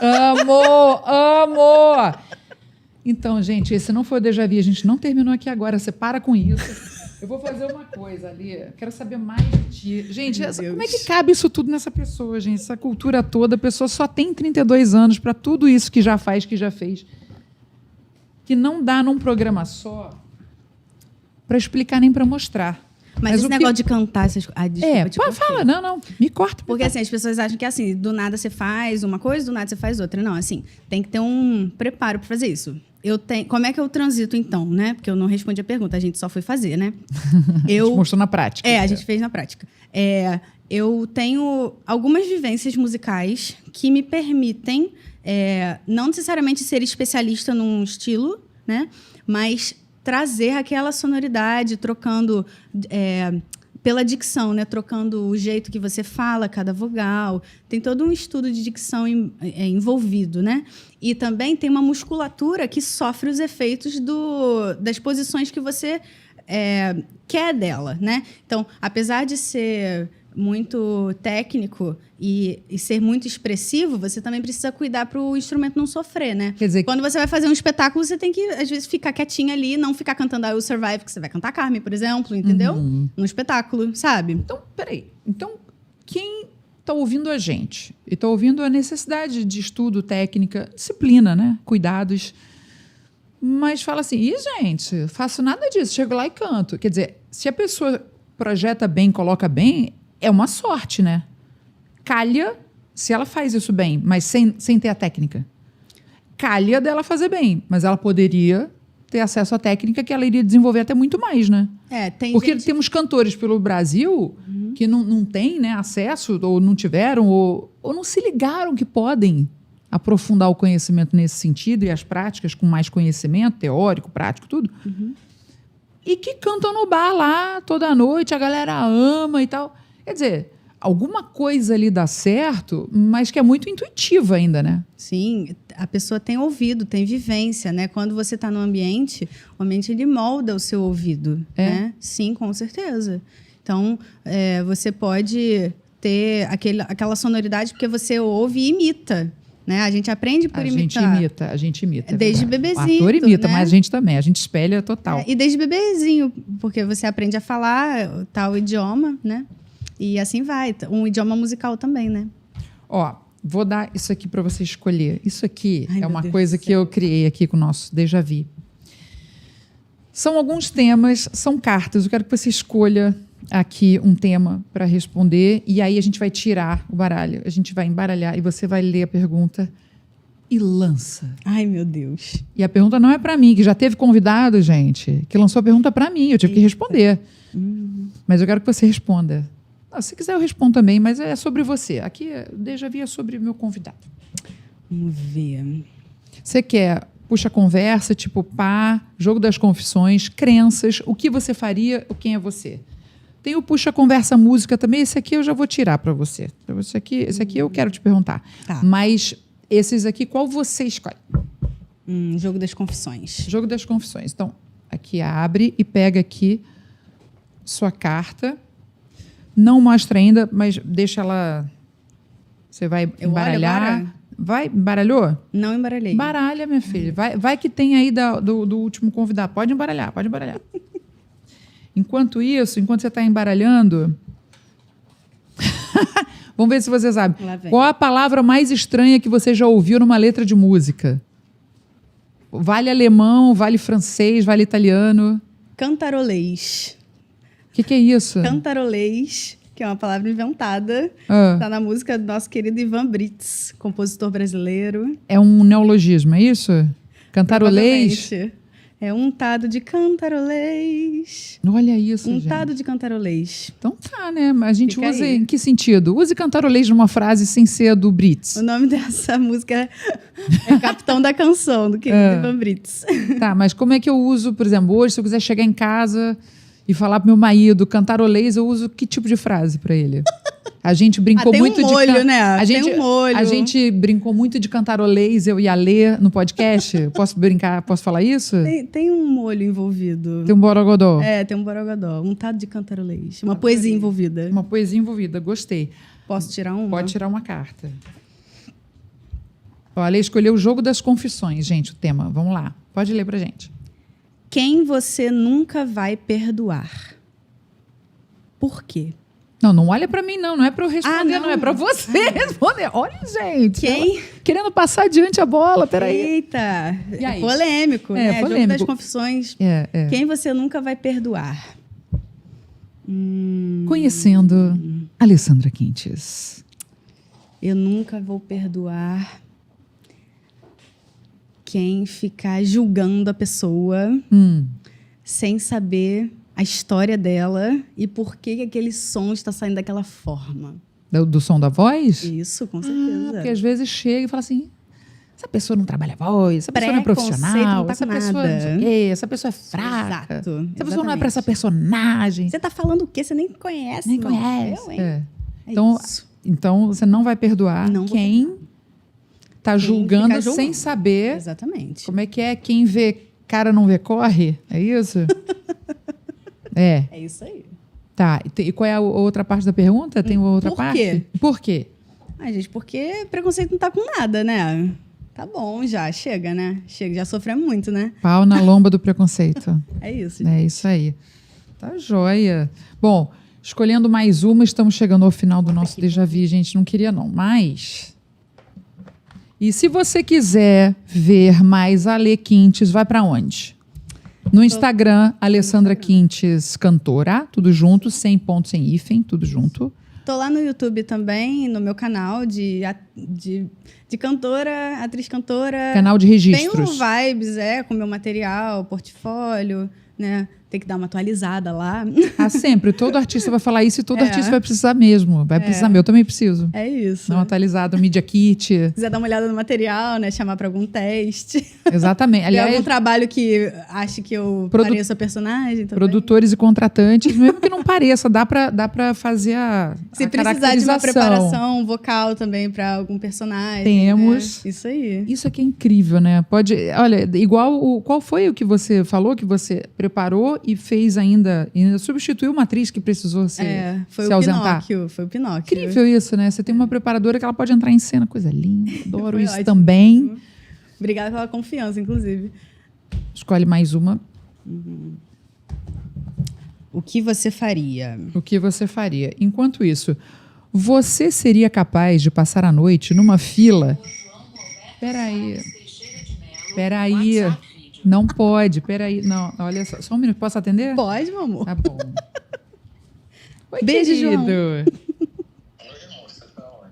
Amo! Então, gente, esse não foi o Déjà Vu. A gente não terminou aqui agora. Você para com isso. Eu vou fazer uma coisa ali. Quero saber mais de ti. Gente, como é que cabe isso tudo nessa pessoa, gente? Essa cultura toda. A pessoa só tem 32 anos para tudo isso que já faz, que já fez. Que não dá num programa só para explicar nem para mostrar. Mas esse negócio de cantar essas coisas... desculpa, fala. Não. Me corta. Porque assim, as pessoas acham que assim, do nada você faz uma coisa, do nada você faz outra. Não, assim, tem que ter um preparo para fazer isso. Como é que eu transito, então, né? Porque eu não respondi a pergunta, a gente só foi fazer, né? A gente mostrou na prática. A gente fez na prática. Eu tenho algumas vivências musicais que me permitem não necessariamente ser especialista num estilo, né? Mas trazer aquela sonoridade, trocando pela dicção, né? Trocando o jeito que você fala cada vogal. Tem todo um estudo de dicção envolvido, né? E também tem uma musculatura que sofre os efeitos das posições que você quer dela, né? Então, apesar de ser muito técnico e ser muito expressivo, você também precisa cuidar para o instrumento não sofrer, né? Quer dizer, quando você vai fazer um espetáculo, você tem que, às vezes, ficar quietinha ali, não ficar cantando I Will Survive, que você vai cantar Carmen, por exemplo, entendeu? Num espetáculo, sabe? Então, peraí. Então, quem está ouvindo a gente e está ouvindo a necessidade de estudo, técnica, disciplina, né? Cuidados, mas fala assim, gente, faço nada disso, chego lá e canto. Quer dizer, se a pessoa projeta bem, coloca bem, é uma sorte, né? Calha se ela faz isso bem, mas sem ter a técnica. Calha dela fazer bem, mas ela poderia ter acesso à técnica que ela iria desenvolver até muito mais, né? Porque temos cantores pelo Brasil que não têm, né, acesso, ou não tiveram, ou não se ligaram que podem aprofundar o conhecimento nesse sentido e as práticas com mais conhecimento, teórico, prático, tudo. E que cantam no bar lá toda noite, a galera ama e tal. Quer dizer, alguma coisa ali dá certo, mas que é muito intuitiva ainda, né? Sim, a pessoa tem ouvido, tem vivência, né? Quando você está no ambiente, o ambiente ele molda o seu ouvido, né? Sim, com certeza. Então, você pode ter aquela sonoridade porque você ouve e imita, né? A gente aprende por imitar. A gente imita. Desde bebezinho. O ator imita, né? Mas a gente também. A gente espelha total. E desde bebezinho, porque você aprende a falar tal idioma, né? E assim vai. Um idioma musical também, né? Vou dar isso aqui para você escolher. Isso aqui é uma coisa que eu criei aqui com o nosso Déjà Vu. São alguns temas, são cartas. Eu quero que você escolha aqui um tema para responder e aí a gente vai tirar o baralho. A gente vai embaralhar e você vai ler a pergunta e lança. Ai, meu Deus. E a pergunta não é para mim, que já teve convidado, gente, que lançou a pergunta para mim. Eu tive que responder. Mas eu quero que você responda. Se quiser eu respondo também, mas é sobre você. Aqui, Déjà Vu é sobre meu convidado. Vamos ver. Você quer puxa conversa, tipo pá, jogo das confissões, crenças, o que você faria, quem é você? Tem o puxa conversa música também, esse aqui eu já vou tirar para você. Esse aqui eu quero te perguntar. Tá. Mas esses aqui, qual você escolhe? Jogo das confissões. Jogo das confissões. Então, aqui abre e pega aqui sua carta. Não mostra ainda, mas deixa ela... Você vai Eu embaralhar. olho agora? Vai, embaralhou? Não embaralhei. Baralha, minha filha. Vai que tem aí do último convidado. Pode embaralhar, pode embaralhar. Enquanto isso, enquanto você está embaralhando... Vamos ver se você sabe. Lá vem. Qual a palavra mais estranha que você já ouviu numa letra de música? Vale alemão, vale francês, vale italiano. Cantarolês. O que é isso? Cantarolês, que é uma palavra inventada. Ah. Tá na música do nosso querido Ivan Brits, compositor brasileiro. É um neologismo, é isso? Cantarolês? Provavelmente. É untado de cantarolês. Olha isso, Untado gente. de cantarolês. Então tá, né? A gente Fica usa aí. em que sentido? Use cantarolês numa frase sem ser do Brits. O nome dessa música é Capitão da Canção, do querido Ivan Brits. Tá, mas como é que eu uso, por exemplo, hoje, se eu quiser chegar em casa e falar pro meu marido cantarolês, eu uso que tipo de frase para ele? A gente brincou tem um muito molho, de né? A Tem gente, um molho. A gente brincou muito de cantarolês, eu e a Lê no podcast. Posso brincar? Posso falar isso? Tem um molho envolvido. Tem um borogodó. Tem um borogodó. Untado de cantarolês. Uma poesia envolvida. Uma poesia envolvida, gostei. Posso tirar uma? Pode tirar uma carta. Olha, escolheu o jogo das confissões, gente, o tema. Vamos lá. Pode ler pra gente. Quem você nunca vai perdoar? Por quê? Não olha pra mim, não. Não é pra eu responder, não. não. É pra você responder. Olha, gente. Quem? ela querendo passar adiante a bola, peraí. Eita! E aí? Polêmico, É, né? Jogo polêmico. das confissões. É. Quem você nunca vai perdoar? Conhecendo Alessandra Quintes. Eu nunca vou perdoar quem ficar julgando a pessoa sem saber a história dela e por que aquele som está saindo daquela forma. Do som da voz? Isso, com certeza. Porque às vezes chega e fala assim, essa pessoa não trabalha a voz, essa pessoa não é Preconceito profissional, não tá essa com pessoa não sei o nada. quê, essa pessoa é fraca. Exato, Essa pessoa não é pra exatamente. essa personagem. Você tá falando o quê? Você nem conhece. Nem não. conhece. Eu, hein? É. É Então, isso. então, você não vai perdoar Não vou quem está julgando ficar sem julgando. saber Exatamente. como é que é. Quem vê cara não vê corre. É isso? É. É isso aí. Tá. E qual é a outra parte da pergunta? Tem outra Por parte? quê? Por quê? Ai, gente, porque preconceito não tá com nada, né? Tá bom já, chega, né? Chega, já sofremos muito, né? Pau na lomba do preconceito. É isso. É isso aí. Tá joia. Bom, escolhendo mais uma, estamos chegando ao final do nosso Déjà Vu. Gente, não queria não, mas... E se você quiser ver mais a Ale Quintes, vai para onde? No Instagram, Alessandra Quintes Cantora, tudo junto, sem ponto, sem hífen, tudo junto. Tô lá no YouTube também, no meu canal de cantora, atriz cantora. Canal de registros. Tem vibes, com meu material, portfólio, né? Tem que dar uma atualizada lá. Ah, sempre. Todo artista vai falar isso e todo É. artista vai precisar mesmo. Vai precisar mesmo. Eu também preciso. É isso. Dar uma atualizada, Media Kit. Se quiser dar uma olhada no material, né? Chamar para algum teste. Exatamente. Aliás, Aliás, algum trabalho que ache que eu pareço a personagem também. produtores e contratantes, mesmo que não pareça, dá pra fazer Se a precisar de uma caracterização. preparação vocal também para algum personagem. Temos. Né? Isso aí. Isso aqui é incrível, né? Pode, olha, igual qual foi o que você falou que você preparou e fez ainda substituiu uma atriz que precisou se Foi se o ausentar? Pinóquio. Foi o Pinóquio. Incrível isso, né? Você tem uma preparadora que ela pode entrar em cena, coisa linda. Adoro Foi isso ótimo. também. Obrigada pela confiança, inclusive. Escolhe mais uma. O que você faria? O que você faria? Enquanto isso, você seria capaz de passar a noite numa fila? Peraí. Não pode, peraí. Não, olha só um minuto. Posso atender? Pode, meu amor. Tá bom. Oi, Beijo, querido. João.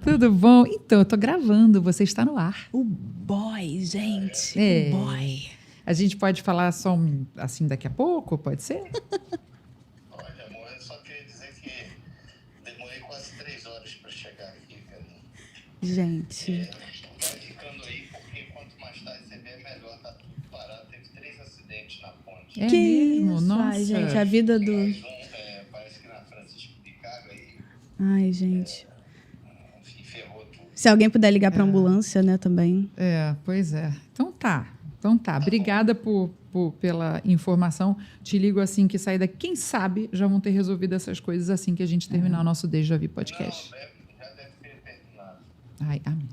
Tudo bom? Então, eu tô gravando, você está no ar. O boy, gente. É. O boy. A gente pode falar só assim daqui a pouco, pode ser? Olha, amor, eu só queria dizer que demorei quase 3 horas para chegar aqui, cara. Gente. Vai ficando aí, porque quanto mais tarde você vier, melhor. Tá tudo parado. Teve 3 acidentes na ponte. É Que mesmo? isso? Nossa. Ai, gente, a vida do... Mais parece que na Francisco de Caga aí, Ai, gente. enfim, ferrou tudo. Se alguém puder ligar pra ambulância, né, também. Pois é. Então tá. Obrigada pela informação. Te ligo assim que sair daqui. Quem sabe já vão ter resolvido essas coisas assim que a gente terminar o nosso Deja Vu podcast. Já deve ter terminado. Ai, amém.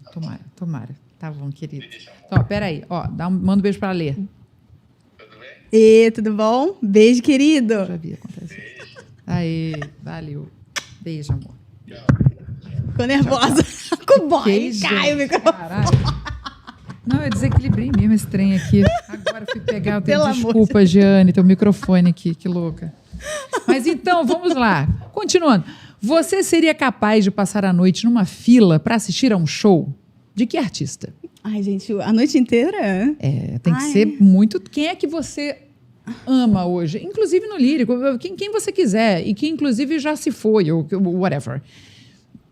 Tomara. Tá bom, querido. Então, peraí. Ó, manda um beijo pra Lê. Tudo bem? E tudo bom? Beijo, querido. Já vi acontecer. Aí, valeu. Beijo, amor. Ficou nervosa. Com o boy. Que Cai o gente, microfone. caralho. Não, eu desequilibrei mesmo esse trem aqui. Agora eu fui pegar, eu tenho Pelo amor desculpa, Giane, teu microfone aqui, que louca. Mas então, vamos lá. Continuando. Você seria capaz de passar a noite numa fila para assistir a um show? De que artista? Ai, gente, a noite inteira? Tem que Ai. ser muito... Quem é que você ama hoje? Inclusive no lírico, quem você quiser. E que inclusive já se foi, ou whatever.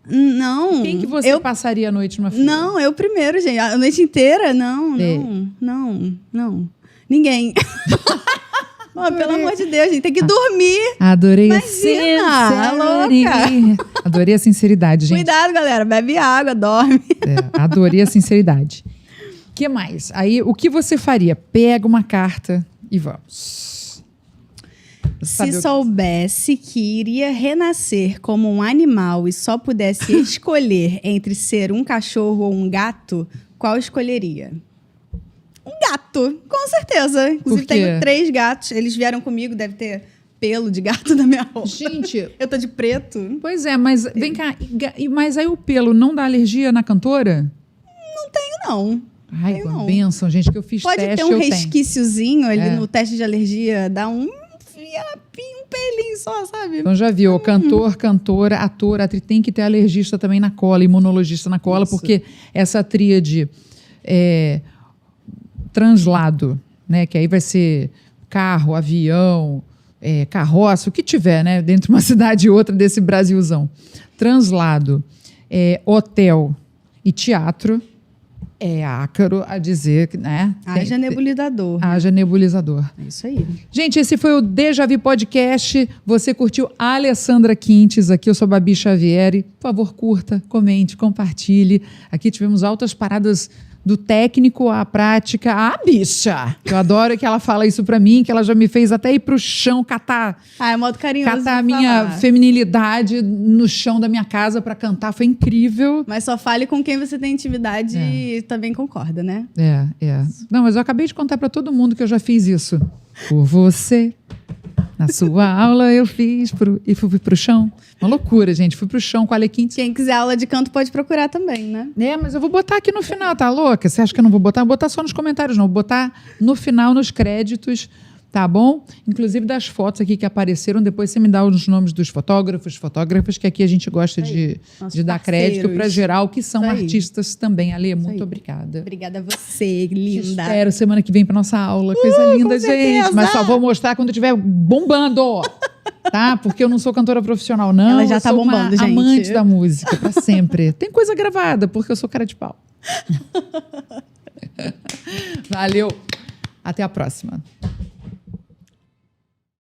Não. Quem que você passaria a noite numa fila? Não, eu primeiro, gente. A noite inteira? Não. Ninguém. Oh, pelo amor de Deus, gente. Tem que dormir. Adorei Imagina, a louca. Adorei a sinceridade, gente. Cuidado, galera. Bebe água, dorme. Adorei a sinceridade. O que mais? Aí, o que você faria? Pega uma carta e vamos. Se soubesse que iria renascer como um animal e só pudesse escolher entre ser um cachorro ou um gato, qual escolheria? Um gato, com certeza. Inclusive, Por quê? tenho 3 gatos. Eles vieram comigo, deve ter pelo de gato na minha roupa. Gente, Eu tô de preto. pois é, mas vem cá. Mas aí o pelo não dá alergia na cantora? Não. Ai, Tenho que não. bênção, gente, que eu fiz Pode teste, ter um eu tenho. resquíciozinho ali É. no teste de alergia, dá um fiapinho, um pelinho só, sabe? Então já viu, cantor, cantora, ator, atriz, tem que ter alergista também na cola, imunologista na cola, Isso. porque essa tríade translado, né, que aí vai ser carro, avião, carroça, o que tiver, né, dentro de uma cidade e outra desse Brasilzão. Translado, hotel e teatro, é ácaro a dizer que, né? Haja nebulizador. Haja nebulizador. É isso aí. Gente, esse foi o Deja Vu Podcast. Você curtiu a Alessandra Quintes aqui, eu sou a Babi Xavieri. Por favor, curta, comente, compartilhe. Aqui tivemos altas paradas do técnico à prática. Ah, bicha! Eu adoro que ela fala isso pra mim, que ela já me fez até ir pro chão catar É modo carinhoso a de minha falar. feminilidade no chão da minha casa pra cantar. Foi incrível. Mas só fale com quem você tem intimidade e também concorda, né? Não, mas eu acabei de contar pra todo mundo que eu já fiz isso. Por você. Na sua aula eu fui pro chão. Uma loucura, gente. Fui pro chão com a Alequinte. Quem quiser aula de canto pode procurar também, né? Mas eu vou botar aqui no final, tá louca? Você acha que eu não vou botar? Vou botar só nos comentários, não. Vou botar no final, nos créditos, tá bom? Inclusive das fotos aqui que apareceram. Depois você me dá os nomes dos fotógrafos, que aqui a gente gosta de dar crédito parceiros. para geral, que são Isso aí. artistas também. Ale, muito aí. obrigada. Obrigada a você, linda. Espero semana que vem para nossa aula. Coisa linda, com gente. certeza. Mas só vou mostrar quando estiver bombando. Tá? Porque eu não sou cantora profissional, não. Ela já Eu tá sou uma bombando, gente. amante da música, para sempre. Tem coisa gravada, porque eu sou cara de pau. Valeu. Até a próxima.